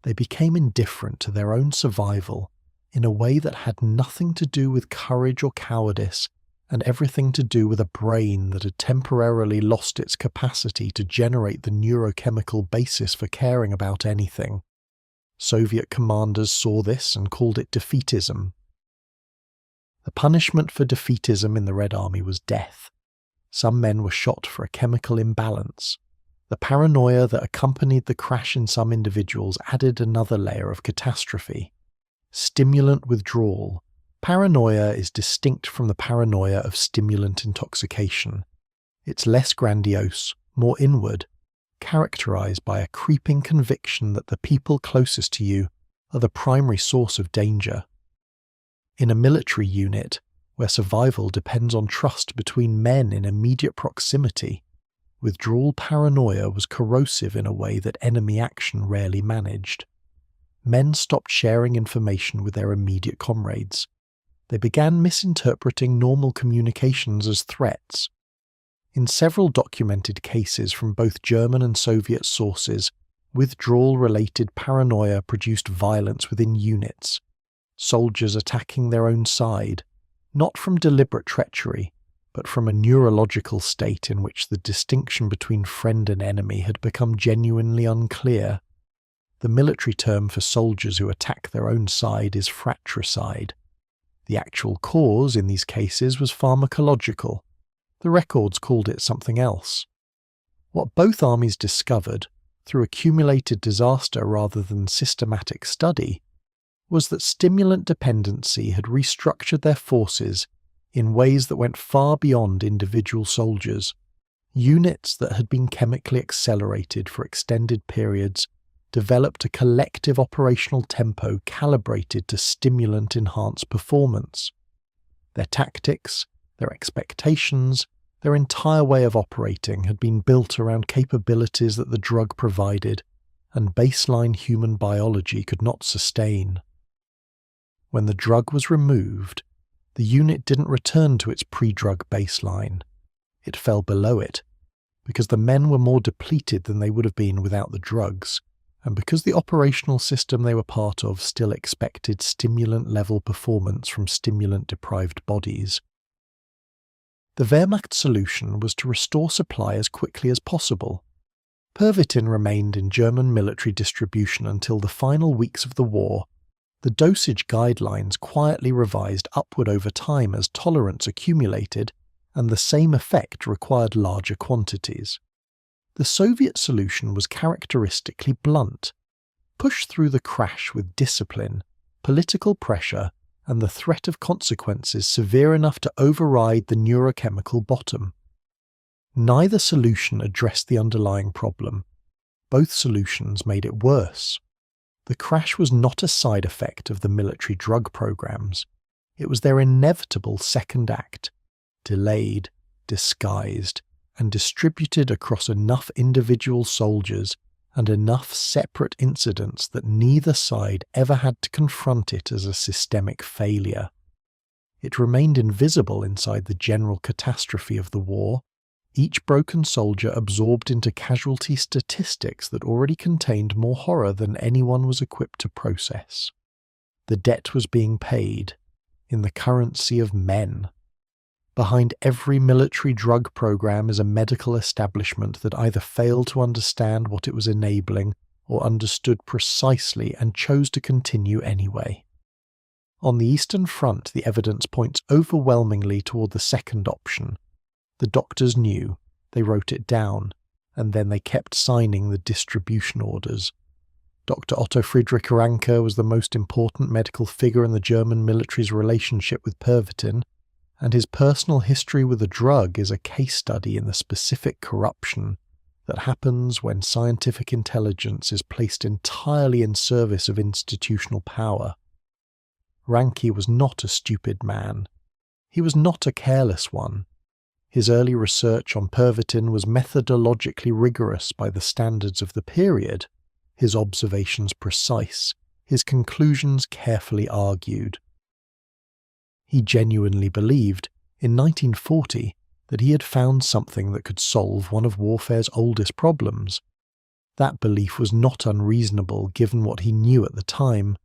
They became indifferent to their own survival in a way that had nothing to do with courage or cowardice and everything to do with a brain that had temporarily lost its capacity to generate the neurochemical basis for caring about anything. Soviet commanders saw this and called it defeatism. The punishment for defeatism in the Red Army was death. Some men were shot for a chemical imbalance. The paranoia that accompanied the crash in some individuals added another layer of catastrophe. Stimulant withdrawal. Paranoia is distinct from the paranoia of stimulant intoxication. It's less grandiose, more inward, characterized by a creeping conviction that the people closest to you are the primary source of danger. In a military unit, where survival depends on trust between men in immediate proximity, withdrawal paranoia was corrosive in a way that enemy action rarely managed. men stopped sharing information with their immediate comrades. They began misinterpreting normal communications as threats. In several documented cases from both German and Soviet sources, withdrawal-related paranoia produced violence within units, soldiers attacking their own side, not from deliberate treachery, but from a neurological state in which the distinction between friend and enemy had become genuinely unclear. The military term for soldiers who attack their own side is fratricide. The actual cause in these cases was pharmacological. The records called it something else. What both armies discovered, through accumulated disaster rather than systematic study, was that stimulant dependency had restructured their forces in ways that went far beyond individual soldiers. Units that had been chemically accelerated for extended periods developed a collective operational tempo calibrated to stimulant-enhanced performance. Their tactics, their expectations, their entire way of operating had been built around capabilities that the drug provided and baseline human biology could not sustain. When the drug was removed, the unit didn't return to its pre-drug baseline. It fell below it, because the men were more depleted than they would have been without the drugs, and because the operational system they were part of still expected stimulant-level performance from stimulant-deprived bodies. The Wehrmacht solution was to restore supply as quickly as possible. Pervitin remained in German military distribution until the final weeks of the war. The dosage guidelines quietly revised upward over time as tolerance accumulated, and the same effect required larger quantities. The Soviet solution was characteristically blunt. Push through the crash with discipline, political pressure, and the threat of consequences severe enough to override the neurochemical bottom. Neither solution addressed the underlying problem. Both solutions made it worse. The crash was not a side effect of the military drug programs. It was their inevitable second act, delayed, disguised, and distributed across enough individual soldiers and enough separate incidents that neither side ever had to confront it as a systemic failure. It remained invisible inside the general catastrophe of the war, each broken soldier absorbed into casualty statistics that already contained more horror than anyone was equipped to process. The debt was being paid, in the currency of men. Behind every military drug program is a medical establishment that either failed to understand what it was enabling or understood precisely and chose to continue anyway. On the Eastern Front, the evidence points overwhelmingly toward the second option. The doctors knew, they wrote it down, and then they kept signing the distribution orders. Dr. Otto Friedrich Ranke was the most important medical figure in the German military's relationship with Pervitin, and his personal history with the drug is a case study in the specific corruption that happens when scientific intelligence is placed entirely in service of institutional power. Ranke was not a stupid man. He was not a careless one. His early research on Pervitin was methodologically rigorous by the standards of the period, his observations precise, his conclusions carefully argued. He genuinely believed, in 1940, that he had found something that could solve one of warfare's oldest problems. That belief was not unreasonable given what he knew at the time.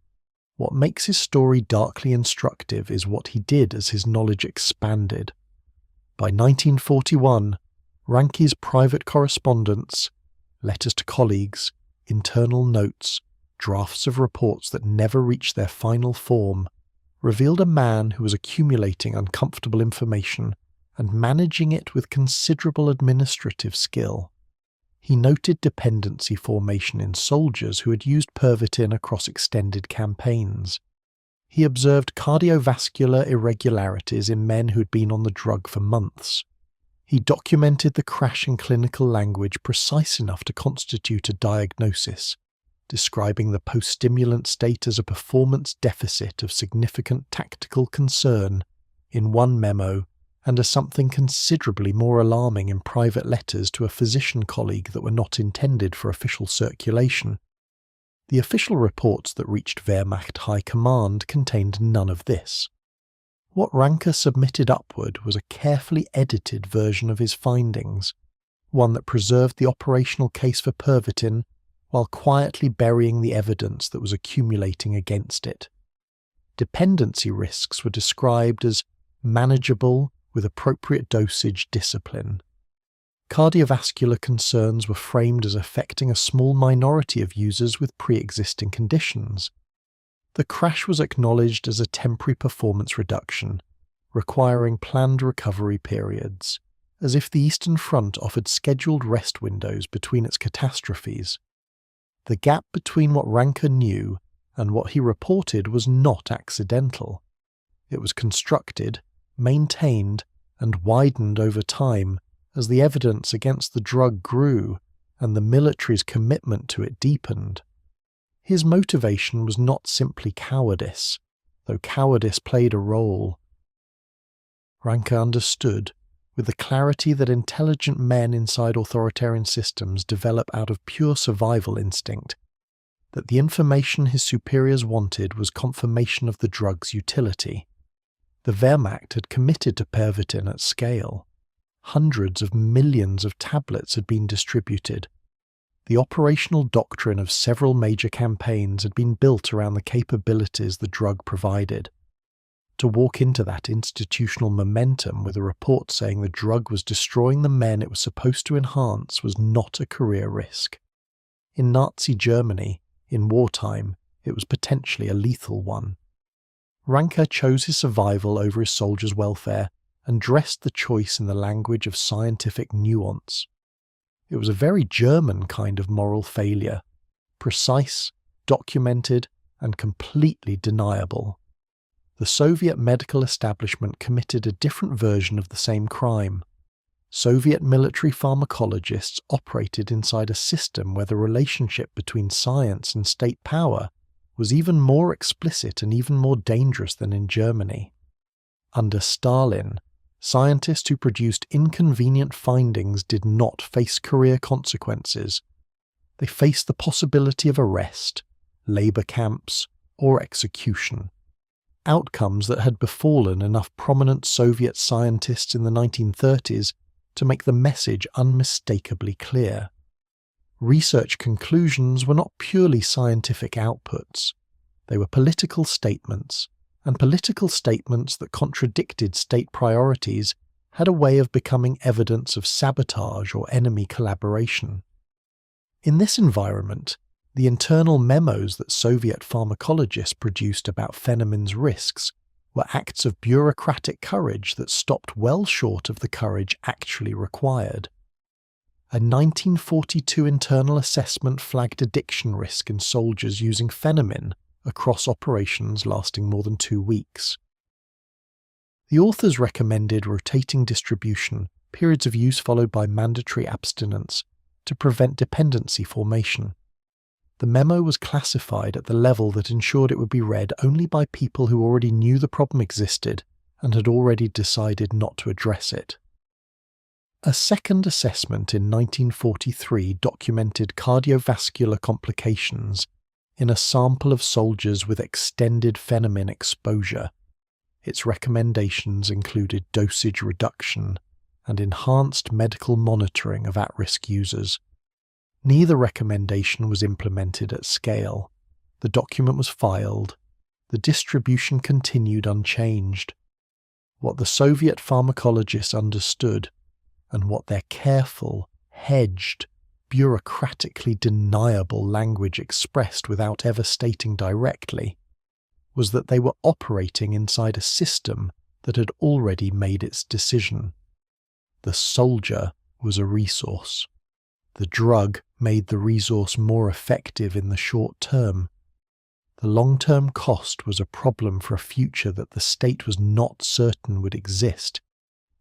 What makes his story darkly instructive is what he did as his knowledge expanded. By 1941, Ranke's private correspondence, letters to colleagues, internal notes, drafts of reports that never reached their final form, revealed a man who was accumulating uncomfortable information and managing it with considerable administrative skill. He noted dependency formation in soldiers who had used Pervitin across extended campaigns. He observed cardiovascular irregularities in men who had been on the drug for months. He documented the crash in clinical language precise enough to constitute a diagnosis, describing the post-stimulant state as a performance deficit of significant tactical concern in one memo and as something considerably more alarming in private letters to a physician colleague that were not intended for official circulation. The official reports that reached Wehrmacht High Command contained none of this. What Ranke submitted upward was a carefully edited version of his findings, one that preserved the operational case for Pervitin while quietly burying the evidence that was accumulating against it. Dependency risks were described as manageable with appropriate dosage discipline. Cardiovascular concerns were framed as affecting a small minority of users with pre-existing conditions. The crash was acknowledged as a temporary performance reduction, requiring planned recovery periods, as if the Eastern Front offered scheduled rest windows between its catastrophes. The gap between what Ranke knew and what he reported was not accidental. It was constructed, maintained, and widened over time as the evidence against the drug grew and the military's commitment to it deepened. His motivation was not simply cowardice, though cowardice played a role. Ranke understood, with the clarity that intelligent men inside authoritarian systems develop out of pure survival instinct, that the information his superiors wanted was confirmation of the drug's utility. The Wehrmacht had committed to Pervitin at scale. Hundreds of millions of tablets had been distributed. The operational doctrine of several major campaigns had been built around the capabilities the drug provided. To walk into that institutional momentum with a report saying the drug was destroying the men it was supposed to enhance was not a career risk. In Nazi Germany, in wartime, it was potentially a lethal one. Ranke chose his survival over his soldiers' welfare and dressed the choice in the language of scientific nuance. It was a very German kind of moral failure, precise, documented, and completely deniable. The Soviet medical establishment committed a different version of the same crime. Soviet military pharmacologists operated inside a system where the relationship between science and state power was even more explicit and even more dangerous than in Germany. Under Stalin, scientists who produced inconvenient findings did not face career consequences. They faced the possibility of arrest, labor camps, or execution. Outcomes that had befallen enough prominent Soviet scientists in the 1930s to make the message unmistakably clear. Research conclusions were not purely scientific outputs. They were political statements, and political statements that contradicted state priorities had a way of becoming evidence of sabotage or enemy collaboration. In this environment, the internal memos that Soviet pharmacologists produced about Phenamine's risks were acts of bureaucratic courage that stopped well short of the courage actually required. A 1942 internal assessment flagged addiction risk in soldiers using Phenamine across operations lasting more than 2 weeks. The authors recommended rotating distribution, periods of use followed by mandatory abstinence, to prevent dependency formation. The memo was classified at the level that ensured it would be read only by people who already knew the problem existed and had already decided not to address it. A second assessment in 1943 documented cardiovascular complications in a sample of soldiers with extended Phenamine exposure. Its recommendations included dosage reduction and enhanced medical monitoring of at-risk users. Neither recommendation was implemented at scale. The document was filed. The distribution continued unchanged. What the Soviet pharmacologists understood, and what their careful, hedged, bureaucratically deniable language expressed without ever stating directly, was that they were operating inside a system that had already made its decision. The soldier was a resource. The drug made the resource more effective in the short term. The long-term cost was a problem for a future that the state was not certain would exist,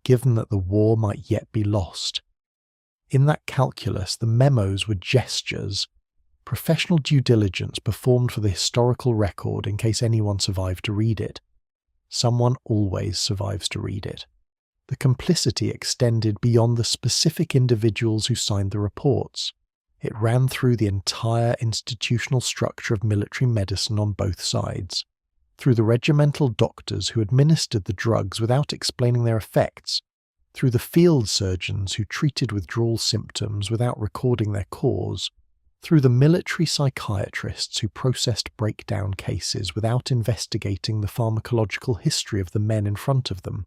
given that the war might yet be lost. In that calculus, the memos were gestures, professional due diligence performed for the historical record in case anyone survived to read it. Someone always survives to read it. The complicity extended beyond the specific individuals who signed the reports. It ran through the entire institutional structure of military medicine on both sides, through the regimental doctors who administered the drugs without explaining their effects, through the field surgeons who treated withdrawal symptoms without recording their cause, through the military psychiatrists who processed breakdown cases without investigating the pharmacological history of the men in front of them.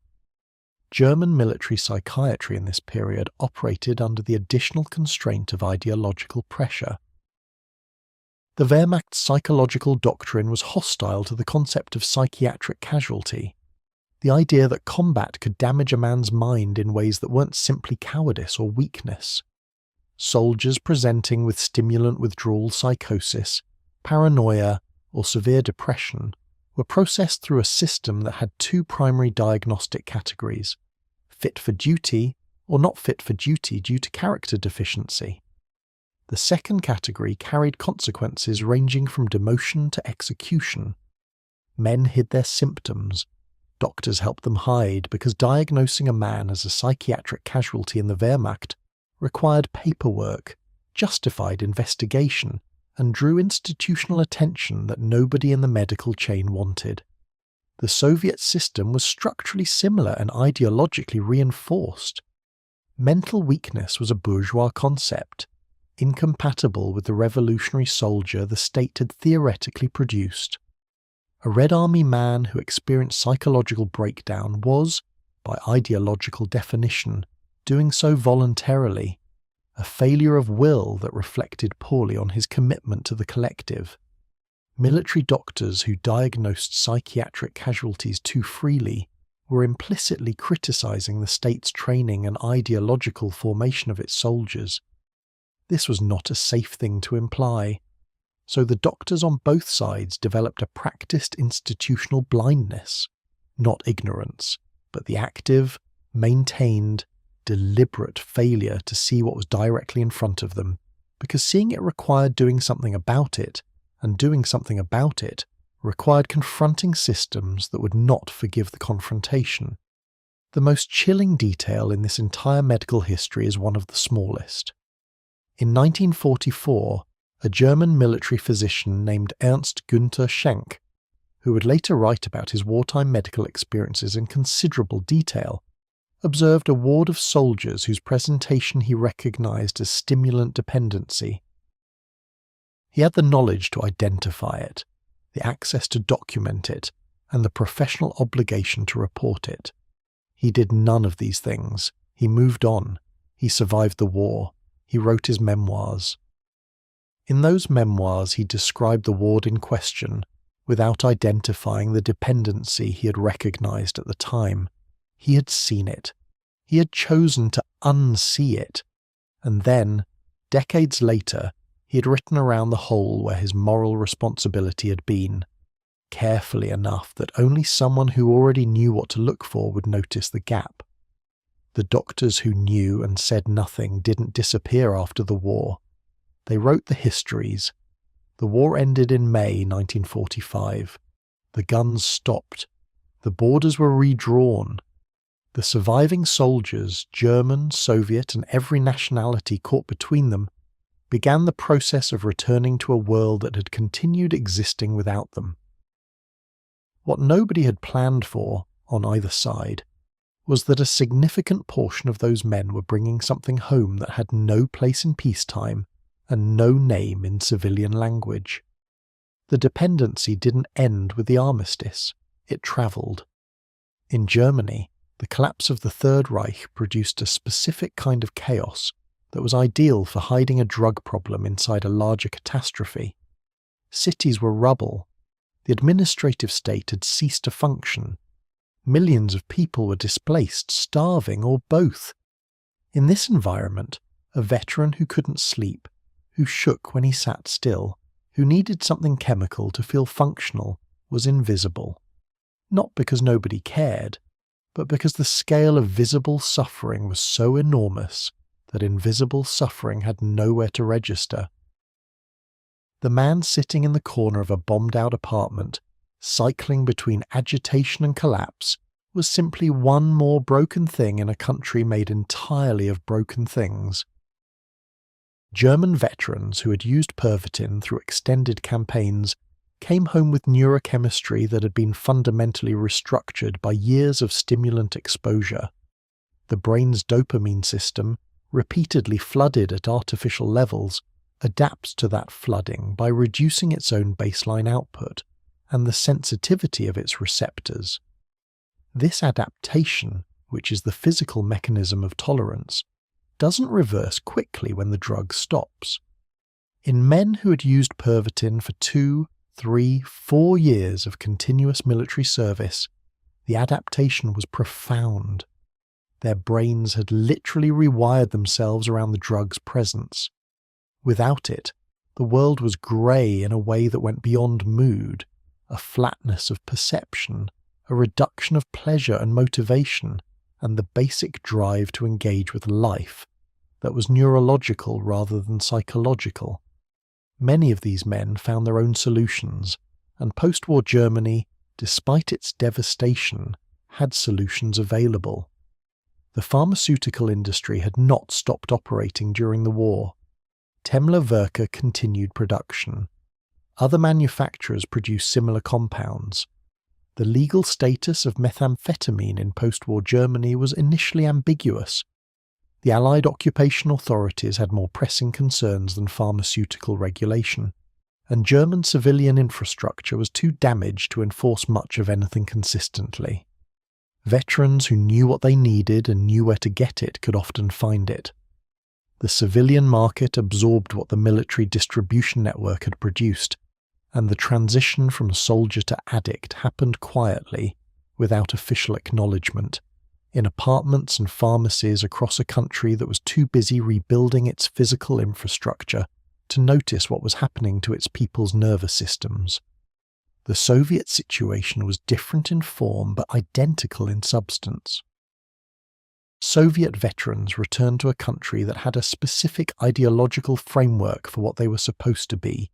German military psychiatry in this period operated under the additional constraint of ideological pressure. The Wehrmacht's psychological doctrine was hostile to the concept of psychiatric casualty, the idea that combat could damage a man's mind in ways that weren't simply cowardice or weakness. Soldiers presenting with stimulant withdrawal psychosis, paranoia, or severe depression were processed through a system that had two primary diagnostic categories: fit for duty or not fit for duty due to character deficiency. The second category carried consequences ranging from demotion to execution. Men hid their symptoms. Doctors helped them hide because diagnosing a man as a psychiatric casualty in the Wehrmacht required paperwork, justified investigation, and drew institutional attention that nobody in the medical chain wanted. The Soviet system was structurally similar and ideologically reinforced. Mental weakness was a bourgeois concept, incompatible with the revolutionary soldier the state had theoretically produced. A Red Army man who experienced psychological breakdown was, by ideological definition, doing so voluntarily, a failure of will that reflected poorly on his commitment to the collective. Military doctors who diagnosed psychiatric casualties too freely were implicitly criticizing the state's training and ideological formation of its soldiers. This was not a safe thing to imply, so the doctors on both sides developed a practiced institutional blindness, not ignorance, but the active, maintained, deliberate failure to see what was directly in front of them, because seeing it required doing something about it, and doing something about it required confronting systems that would not forgive the confrontation. The most chilling detail in this entire medical history is one of the smallest. In 1944, a German military physician named Ernst Günther Schenk, who would later write about his wartime medical experiences in considerable detail, observed a ward of soldiers whose presentation he recognized as stimulant dependency. He had the knowledge to identify it, the access to document it, and the professional obligation to report it. He did none of these things. He moved on. He survived the war. He wrote his memoirs. In those memoirs he described the ward in question without identifying the dependency he had recognized at the time. He had seen it. He had chosen to unsee it. And then, decades later, he had written around the hole where his moral responsibility had been, carefully enough that only someone who already knew what to look for would notice the gap. The doctors who knew and said nothing didn't disappear after the war. They wrote the histories. The war ended in May 1945. The guns stopped. The borders were redrawn. The surviving soldiers, German, Soviet, and every nationality caught between them, began the process of returning to a world that had continued existing without them. What nobody had planned for, on either side, was that a significant portion of those men were bringing something home that had no place in peacetime and no name in civilian language. The dependency didn't end with the armistice, it travelled. In Germany, the collapse of the Third Reich produced a specific kind of chaos that was ideal for hiding a drug problem inside a larger catastrophe. Cities were rubble. The administrative state had ceased to function. Millions of people were displaced, starving, or both. In this environment, a veteran who couldn't sleep, who shook when he sat still, who needed something chemical to feel functional, was invisible. Not because nobody cared, but because the scale of visible suffering was so enormous that invisible suffering had nowhere to register. The man sitting in the corner of a bombed-out apartment, cycling between agitation and collapse, was simply one more broken thing in a country made entirely of broken things. German veterans who had used Pervitin through extended campaigns came home with neurochemistry that had been fundamentally restructured by years of stimulant exposure. The brain's dopamine system, repeatedly flooded at artificial levels, adapts to that flooding by reducing its own baseline output and the sensitivity of its receptors. This adaptation, which is the physical mechanism of tolerance, doesn't reverse quickly when the drug stops. In men who had used Pervitin for 2, 3, 4 years of continuous military service, the adaptation was profound. Their brains had literally rewired themselves around the drug's presence. Without it, the world was grey in a way that went beyond mood, a flatness of perception, a reduction of pleasure and motivation, and the basic drive to engage with life that was neurological rather than psychological. Many of these men found their own solutions, and post-war Germany, despite its devastation, had solutions available. The pharmaceutical industry had not stopped operating during the war. Temmler-Werke continued production. Other manufacturers produced similar compounds. The legal status of methamphetamine in post-war Germany was initially ambiguous. The Allied occupation authorities had more pressing concerns than pharmaceutical regulation, and German civilian infrastructure was too damaged to enforce much of anything consistently. Veterans who knew what they needed and knew where to get it could often find it. The civilian market absorbed what the military distribution network had produced, and the transition from soldier to addict happened quietly, without official acknowledgement, in apartments and pharmacies across a country that was too busy rebuilding its physical infrastructure to notice what was happening to its people's nervous systems. The Soviet situation was different in form but identical in substance. Soviet veterans returned to a country that had a specific ideological framework for what they were supposed to be,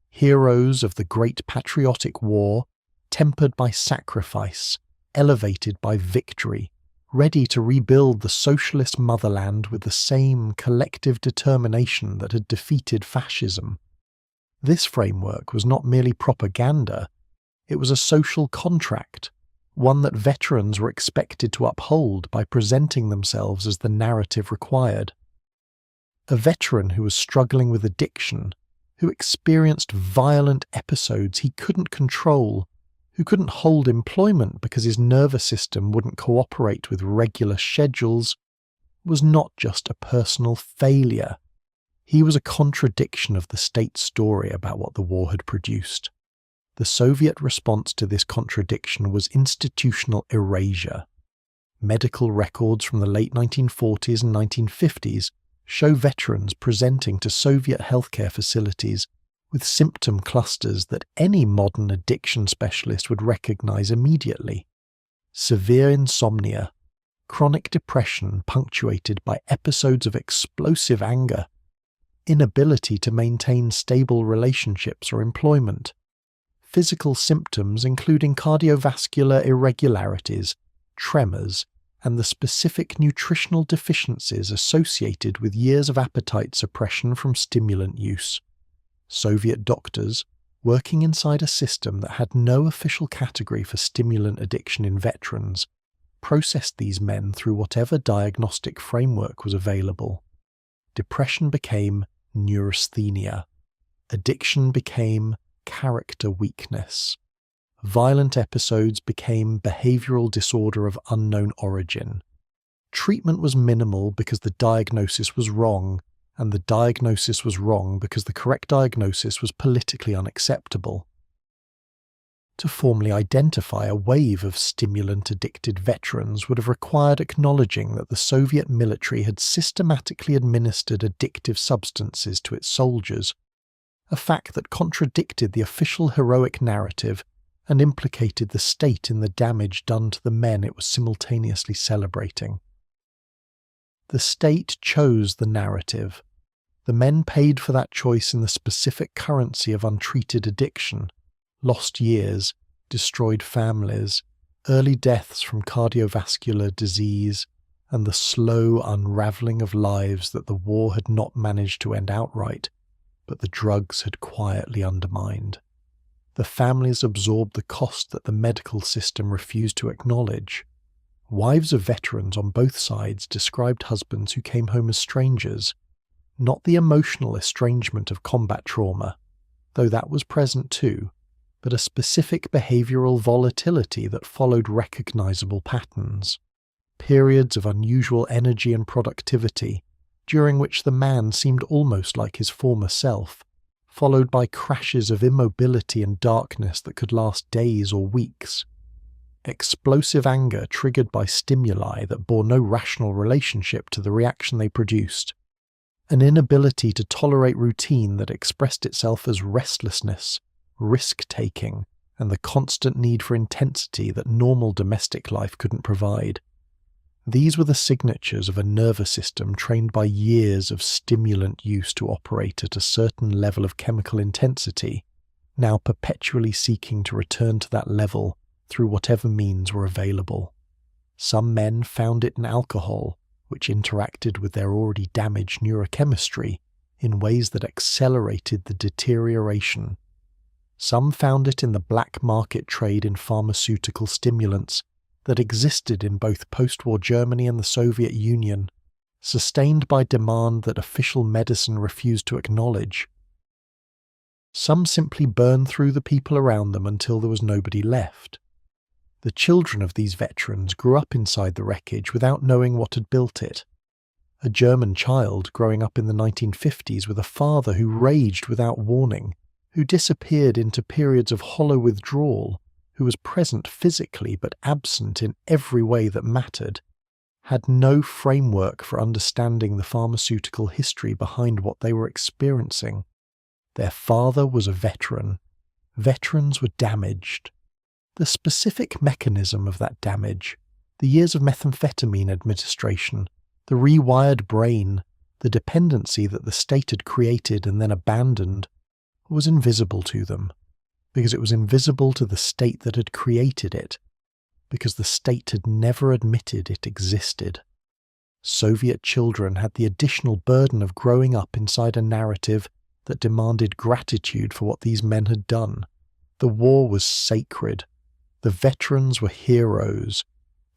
heroes of the great patriotic war, tempered by sacrifice, elevated by victory, ready to rebuild the socialist motherland with the same collective determination that had defeated fascism. This framework was not merely propaganda, it was a social contract, one that veterans were expected to uphold by presenting themselves as the narrative required. A veteran who was struggling with addiction, who experienced violent episodes he couldn't control, who couldn't hold employment because his nervous system wouldn't cooperate with regular schedules, was not just a personal failure. He was a contradiction of the state story about what the war had produced. The Soviet response to this contradiction was institutional erasure. Medical records from the late 1940s and 1950s show veterans presenting to Soviet healthcare facilities with symptom clusters that any modern addiction specialist would recognize immediately. Severe insomnia, chronic depression punctuated by episodes of explosive anger, inability to maintain stable relationships or employment, physical symptoms including cardiovascular irregularities, tremors, and the specific nutritional deficiencies associated with years of appetite suppression from stimulant use. Soviet doctors, working inside a system that had no official category for stimulant addiction in veterans, processed these men through whatever diagnostic framework was available. Depression became neurasthenia. Addiction became character weakness. Violent episodes became behavioral disorder of unknown origin. Treatment was minimal because the diagnosis was wrong, and the diagnosis was wrong because the correct diagnosis was politically unacceptable. To formally identify a wave of stimulant-addicted veterans would have required acknowledging that the Soviet military had systematically administered addictive substances to its soldiers, a fact that contradicted the official heroic narrative and implicated the state in the damage done to the men it was simultaneously celebrating. The state chose the narrative. The men paid for that choice in the specific currency of untreated addiction, lost years, destroyed families, early deaths from cardiovascular disease, and the slow unravelling of lives that the war had not managed to end outright, but the drugs had quietly undermined. The families absorbed the cost that the medical system refused to acknowledge. Wives of veterans on both sides described husbands who came home as strangers, not the emotional estrangement of combat trauma, though that was present too, but a specific behavioural volatility that followed recognisable patterns. Periods of unusual energy and productivity, during which the man seemed almost like his former self, followed by crashes of immobility and darkness that could last days or weeks. Explosive anger triggered by stimuli that bore no rational relationship to the reaction they produced. An inability to tolerate routine that expressed itself as restlessness, risk-taking, and the constant need for intensity that normal domestic life couldn't provide. These were the signatures of a nervous system trained by years of stimulant use to operate at a certain level of chemical intensity, now perpetually seeking to return to that level through whatever means were available. Some men found it in alcohol, which interacted with their already damaged neurochemistry in ways that accelerated the deterioration. Some found it in the black market trade in pharmaceutical stimulants that existed in both post-war Germany and the Soviet Union, sustained by demand that official medicine refused to acknowledge. Some simply burned through the people around them until there was nobody left. The children of these veterans grew up inside the wreckage without knowing what had built it. A German child growing up in the 1950s with a father who raged without warning, who disappeared into periods of hollow withdrawal, who was present physically but absent in every way that mattered, had no framework for understanding the pharmaceutical history behind what they were experiencing. Their father was a veteran. Veterans were damaged. The specific mechanism of that damage, the years of methamphetamine administration, the rewired brain, the dependency that the state had created and then abandoned, was invisible to them, because it was invisible to the state that had created it, because the state had never admitted it existed. Soviet children had the additional burden of growing up inside a narrative that demanded gratitude for what these men had done. The war was sacred. The veterans were heroes.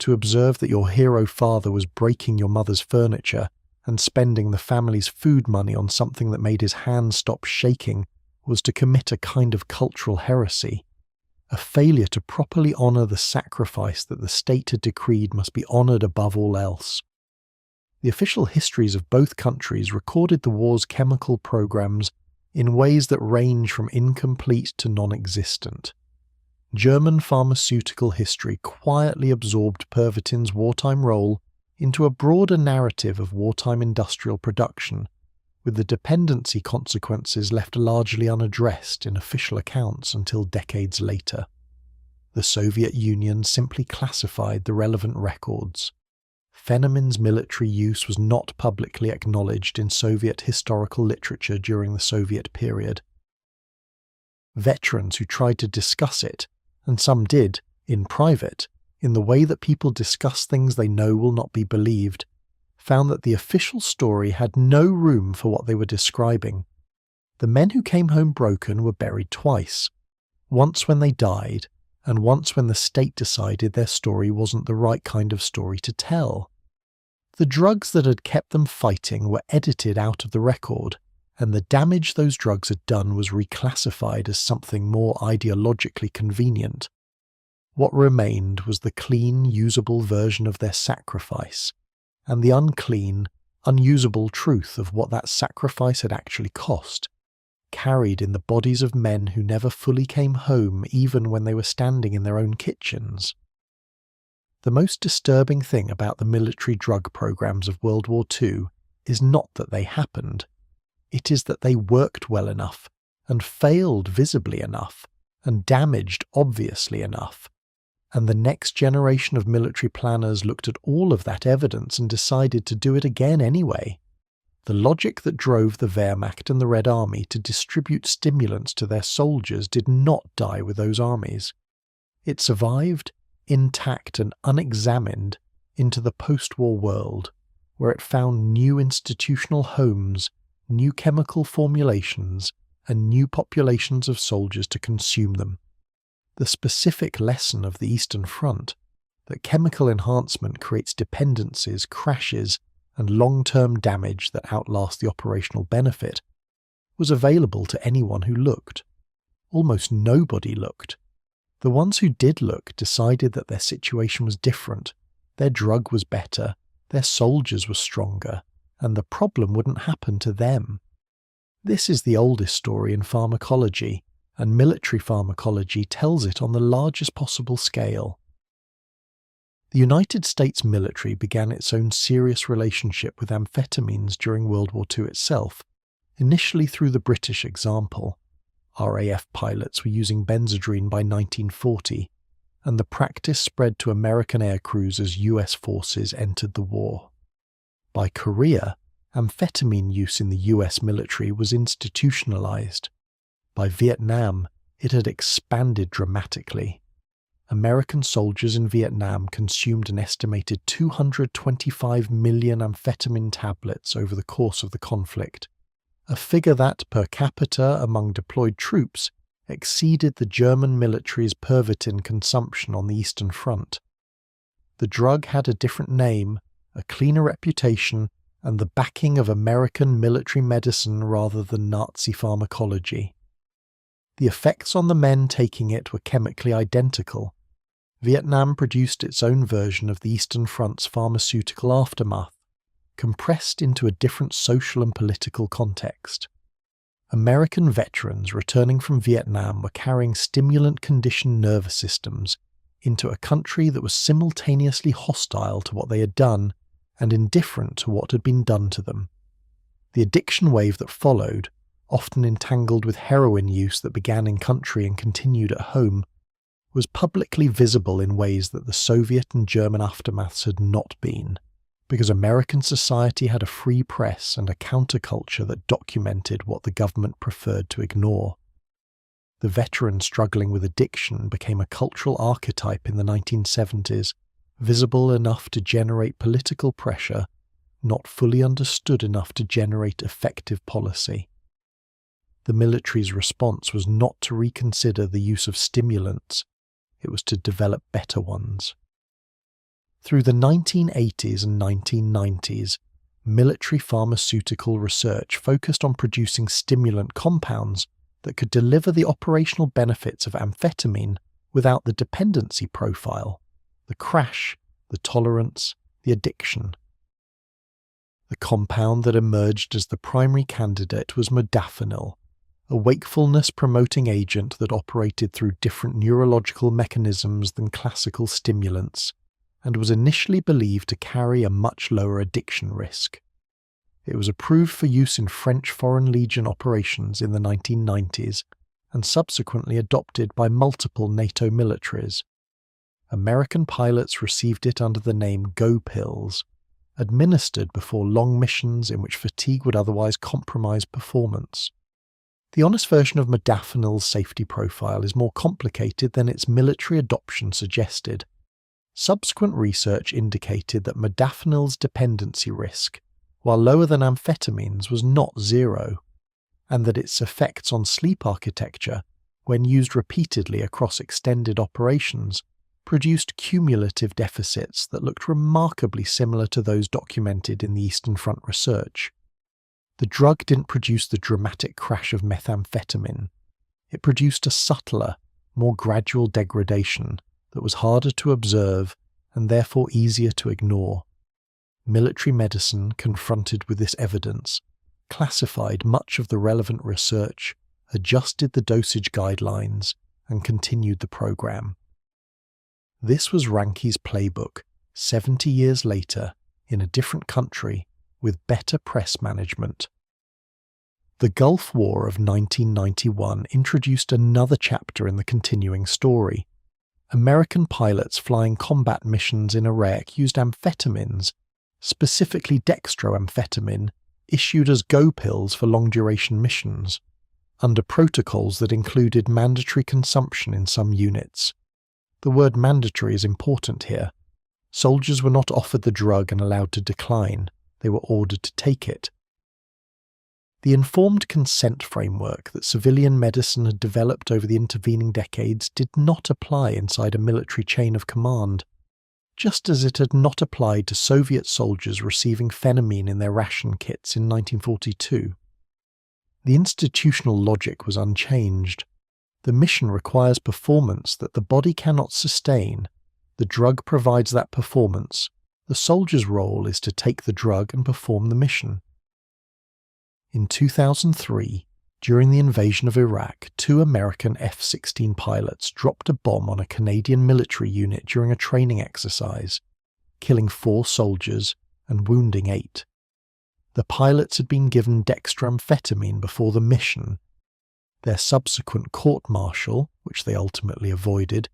To observe that your hero father was breaking your mother's furniture and spending the family's food money on something that made his hands stop shaking was to commit a kind of cultural heresy. A failure to properly honour the sacrifice that the state had decreed must be honoured above all else. The official histories of both countries recorded the war's chemical programs in ways that range from incomplete to non-existent. German pharmaceutical history quietly absorbed Pervitin's wartime role into a broader narrative of wartime industrial production, with the dependency consequences left largely unaddressed in official accounts until decades later. The Soviet Union simply classified the relevant records. Phenamine's military use was not publicly acknowledged in Soviet historical literature during the Soviet period. Veterans who tried to discuss it, and some did, in private, in the way that people discuss things they know will not be believed, found that the official story had no room for what they were describing. The men who came home broken were buried twice, once when they died, and once when the state decided their story wasn't the right kind of story to tell. The drugs that had kept them fighting were edited out of the record, and the damage those drugs had done was reclassified as something more ideologically convenient. What remained was the clean, usable version of their sacrifice, and the unclean, unusable truth of what that sacrifice had actually cost, carried in the bodies of men who never fully came home even when they were standing in their own kitchens. The most disturbing thing about the military drug programs of World War II is not that they happened. It is that they worked well enough, and failed visibly enough, and damaged obviously enough. And the next generation of military planners looked at all of that evidence and decided to do it again anyway. The logic that drove the Wehrmacht and the Red Army to distribute stimulants to their soldiers did not die with those armies. It survived, intact and unexamined, into the post-war world, where it found new institutional homes, new chemical formulations, and new populations of soldiers to consume them. The specific lesson of the Eastern Front, that chemical enhancement creates dependencies, crashes, and long-term damage that outlast the operational benefit, was available to anyone who looked. Almost nobody looked. The ones who did look decided that their situation was different, their drug was better, their soldiers were stronger, and the problem wouldn't happen to them. This is the oldest story in pharmacology, and military pharmacology tells it on the largest possible scale. The United States military began its own serious relationship with amphetamines during World War II itself, initially through the British example. RAF pilots were using benzodrine by 1940, and the practice spread to American air crews as US forces entered the war. By Korea, amphetamine use in the US military was institutionalized. By Vietnam, it had expanded dramatically. American soldiers in Vietnam consumed an estimated 225 million amphetamine tablets over the course of the conflict, a figure that, per capita among deployed troops, exceeded the German military's Pervitin consumption on the Eastern Front. The drug had a different name, a cleaner reputation, and the backing of American military medicine rather than Nazi pharmacology. The effects on the men taking it were chemically identical. Vietnam produced its own version of the Eastern Front's pharmaceutical aftermath, compressed into a different social and political context. American veterans returning from Vietnam were carrying stimulant-conditioned nervous systems into a country that was simultaneously hostile to what they had done and indifferent to what had been done to them. The addiction wave that followed, often entangled with heroin use that began in country and continued at home, was publicly visible in ways that the Soviet and German aftermaths had not been, because American society had a free press and a counterculture that documented what the government preferred to ignore. The veteran struggling with addiction became a cultural archetype in the 1970s, visible enough to generate political pressure, not fully understood enough to generate effective policy. The military's response was not to reconsider the use of stimulants, it was to develop better ones. Through the 1980s and 1990s, military pharmaceutical research focused on producing stimulant compounds that could deliver the operational benefits of amphetamine without the dependency profile, the crash, the tolerance, the addiction. The compound that emerged as the primary candidate was modafinil, a wakefulness-promoting agent that operated through different neurological mechanisms than classical stimulants, and was initially believed to carry a much lower addiction risk. It was approved for use in French Foreign Legion operations in the 1990s, and subsequently adopted by multiple NATO militaries. American pilots received it under the name Go Pills, administered before long missions in which fatigue would otherwise compromise performance. The honest version of modafinil's safety profile is more complicated than its military adoption suggested. Subsequent research indicated that modafinil's dependency risk, while lower than amphetamines, was not zero, and that its effects on sleep architecture, when used repeatedly across extended operations, produced cumulative deficits that looked remarkably similar to those documented in the Eastern Front research. The drug didn't produce the dramatic crash of methamphetamine. It produced a subtler, more gradual degradation that was harder to observe and therefore easier to ignore. Military medicine, confronted with this evidence, classified much of the relevant research, adjusted the dosage guidelines, and continued the program. This was Ranke's playbook, 70 years later, in a different country, with better press management. The Gulf War of 1991 introduced another chapter in the continuing story. American pilots flying combat missions in Iraq used amphetamines, specifically dextroamphetamine, issued as Go Pills for long-duration missions, under protocols that included mandatory consumption in some units. The word mandatory is important here. Soldiers were not offered the drug and allowed to decline, they were ordered to take it. The informed consent framework that civilian medicine had developed over the intervening decades did not apply inside a military chain of command, just as it had not applied to Soviet soldiers receiving phenamine in their ration kits in 1942. The institutional logic was unchanged. The mission requires performance that the body cannot sustain. The drug provides that performance. The soldier's role is to take the drug and perform the mission. In 2003, during the invasion of Iraq, 2 American F-16 pilots dropped a bomb on a Canadian military unit during a training exercise, killing 4 soldiers and wounding 8. The pilots had been given dextroamphetamine before the mission. Their subsequent court-martial, which they ultimately avoided,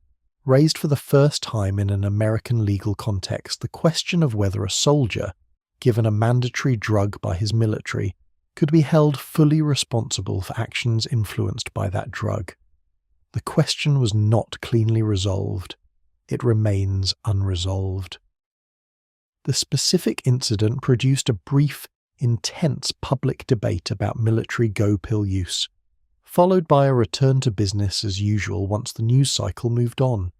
raised for the first time in an American legal context the question of whether a soldier, given a mandatory drug by his military, could be held fully responsible for actions influenced by that drug. The question was not cleanly resolved. It remains unresolved. The specific incident produced a brief, intense public debate about military go pill use, followed by a return to business as usual once the news cycle moved on.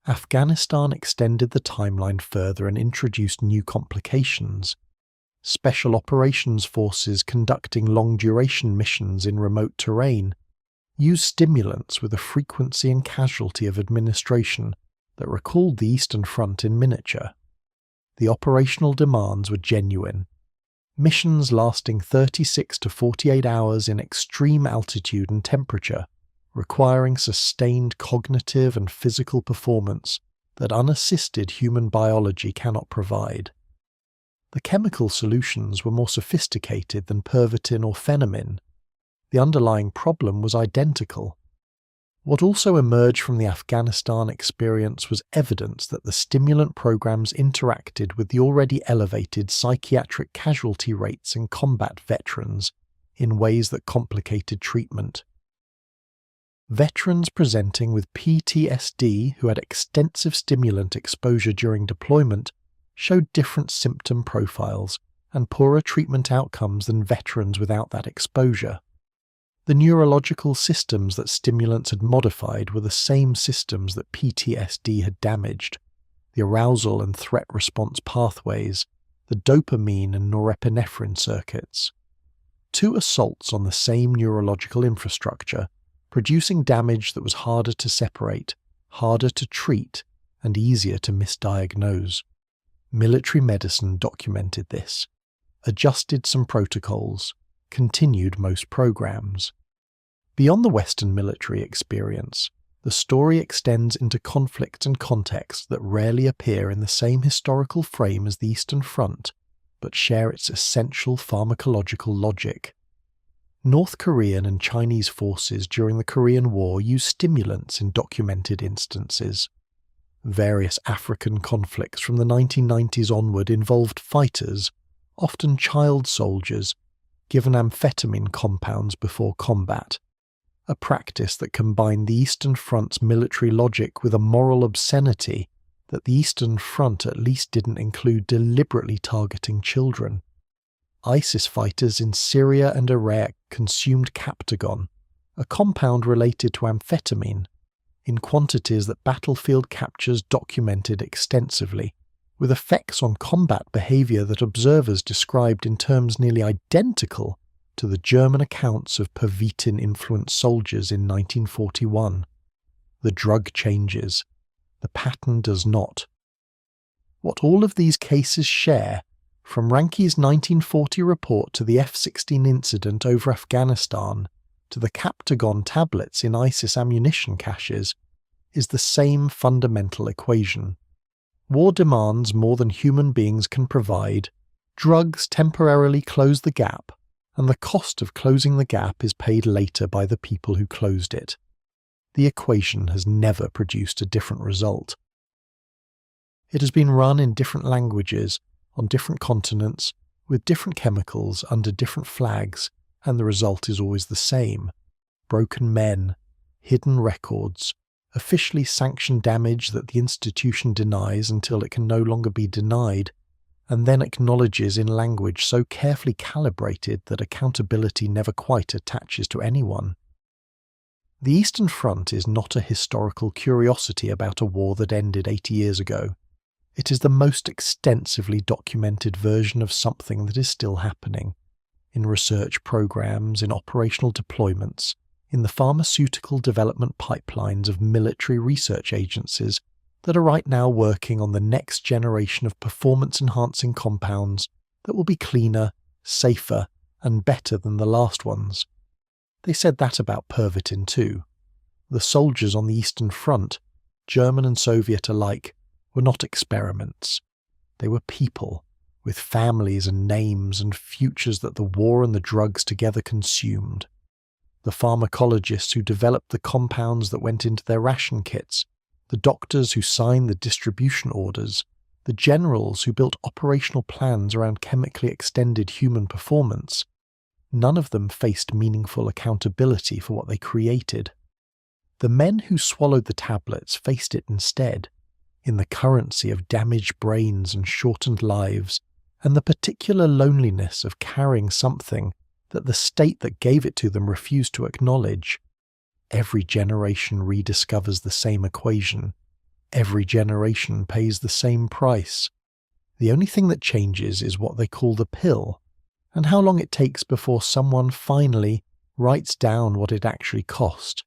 Afghanistan extended the timeline further and introduced new complications. Special operations forces conducting long-duration missions in remote terrain used stimulants with a frequency and casualty of administration that recalled the Eastern Front in miniature. The operational demands were genuine. Missions lasting 36 to 48 hours in extreme altitude and temperature, requiring sustained cognitive and physical performance that unassisted human biology cannot provide. The chemical solutions were more sophisticated than Pervitin or Phenamine. The underlying problem was identical. What also emerged from the Afghanistan experience was evidence that the stimulant programs interacted with the already elevated psychiatric casualty rates in combat veterans in ways that complicated treatment. Veterans presenting with PTSD who had extensive stimulant exposure during deployment showed different symptom profiles and poorer treatment outcomes than veterans without that exposure. The neurological systems that stimulants had modified were the same systems that PTSD had damaged: the arousal and threat response pathways, the dopamine and norepinephrine circuits. 2 assaults on the same neurological infrastructure, producing damage that was harder to separate, harder to treat, and easier to misdiagnose. Military medicine documented this, adjusted some protocols, continued most programs. Beyond the Western military experience, the story extends into conflicts and contexts that rarely appear in the same historical frame as the Eastern Front, but share its essential pharmacological logic. North Korean and Chinese forces during the Korean War used stimulants in documented instances. Various African conflicts from the 1990s onward involved fighters, often child soldiers, given amphetamine compounds before combat, a practice that combined the Eastern Front's military logic with a moral obscenity that the Eastern Front at least didn't include deliberately targeting children. ISIS fighters in Syria and Iraq consumed Captagon, a compound related to amphetamine, in quantities that battlefield captures documented extensively, with effects on combat behaviour that observers described in terms nearly identical to the German accounts of Pervitin-influenced soldiers in 1941. The drug changes. The pattern does not. What all of these cases share, from Ranke's 1940 report to the F-16 incident over Afghanistan, to the Captagon tablets in ISIS ammunition caches, is the same fundamental equation. War demands more than human beings can provide, drugs temporarily close the gap, and the cost of closing the gap is paid later by the people who closed it. The equation has never produced a different result. It has been run in different languages, on different continents, with different chemicals under different flags, and the result is always the same: broken men, hidden records, officially sanctioned damage that the institution denies until it can no longer be denied, and then acknowledges in language so carefully calibrated that accountability never quite attaches to anyone. The Eastern Front is not a historical curiosity about a war that ended 80 years ago. It is the most extensively documented version of something that is still happening, in research programs, in operational deployments, in the pharmaceutical development pipelines of military research agencies that are right now working on the next generation of performance-enhancing compounds that will be cleaner, safer, and better than the last ones. They said that about Pervitin too. The soldiers on the Eastern Front, German and Soviet alike, were not experiments. They were people, with families and names and futures that the war and the drugs together consumed. The pharmacologists who developed the compounds that went into their ration kits, the doctors who signed the distribution orders, the generals who built operational plans around chemically extended human performance, none of them faced meaningful accountability for what they created. The men who swallowed the tablets faced it instead, in the currency of damaged brains and shortened lives, and the particular loneliness of carrying something that the state that gave it to them refused to acknowledge. Every generation rediscovers the same equation. Every generation pays the same price. The only thing that changes is what they call the pill, and how long it takes before someone finally writes down what it actually cost,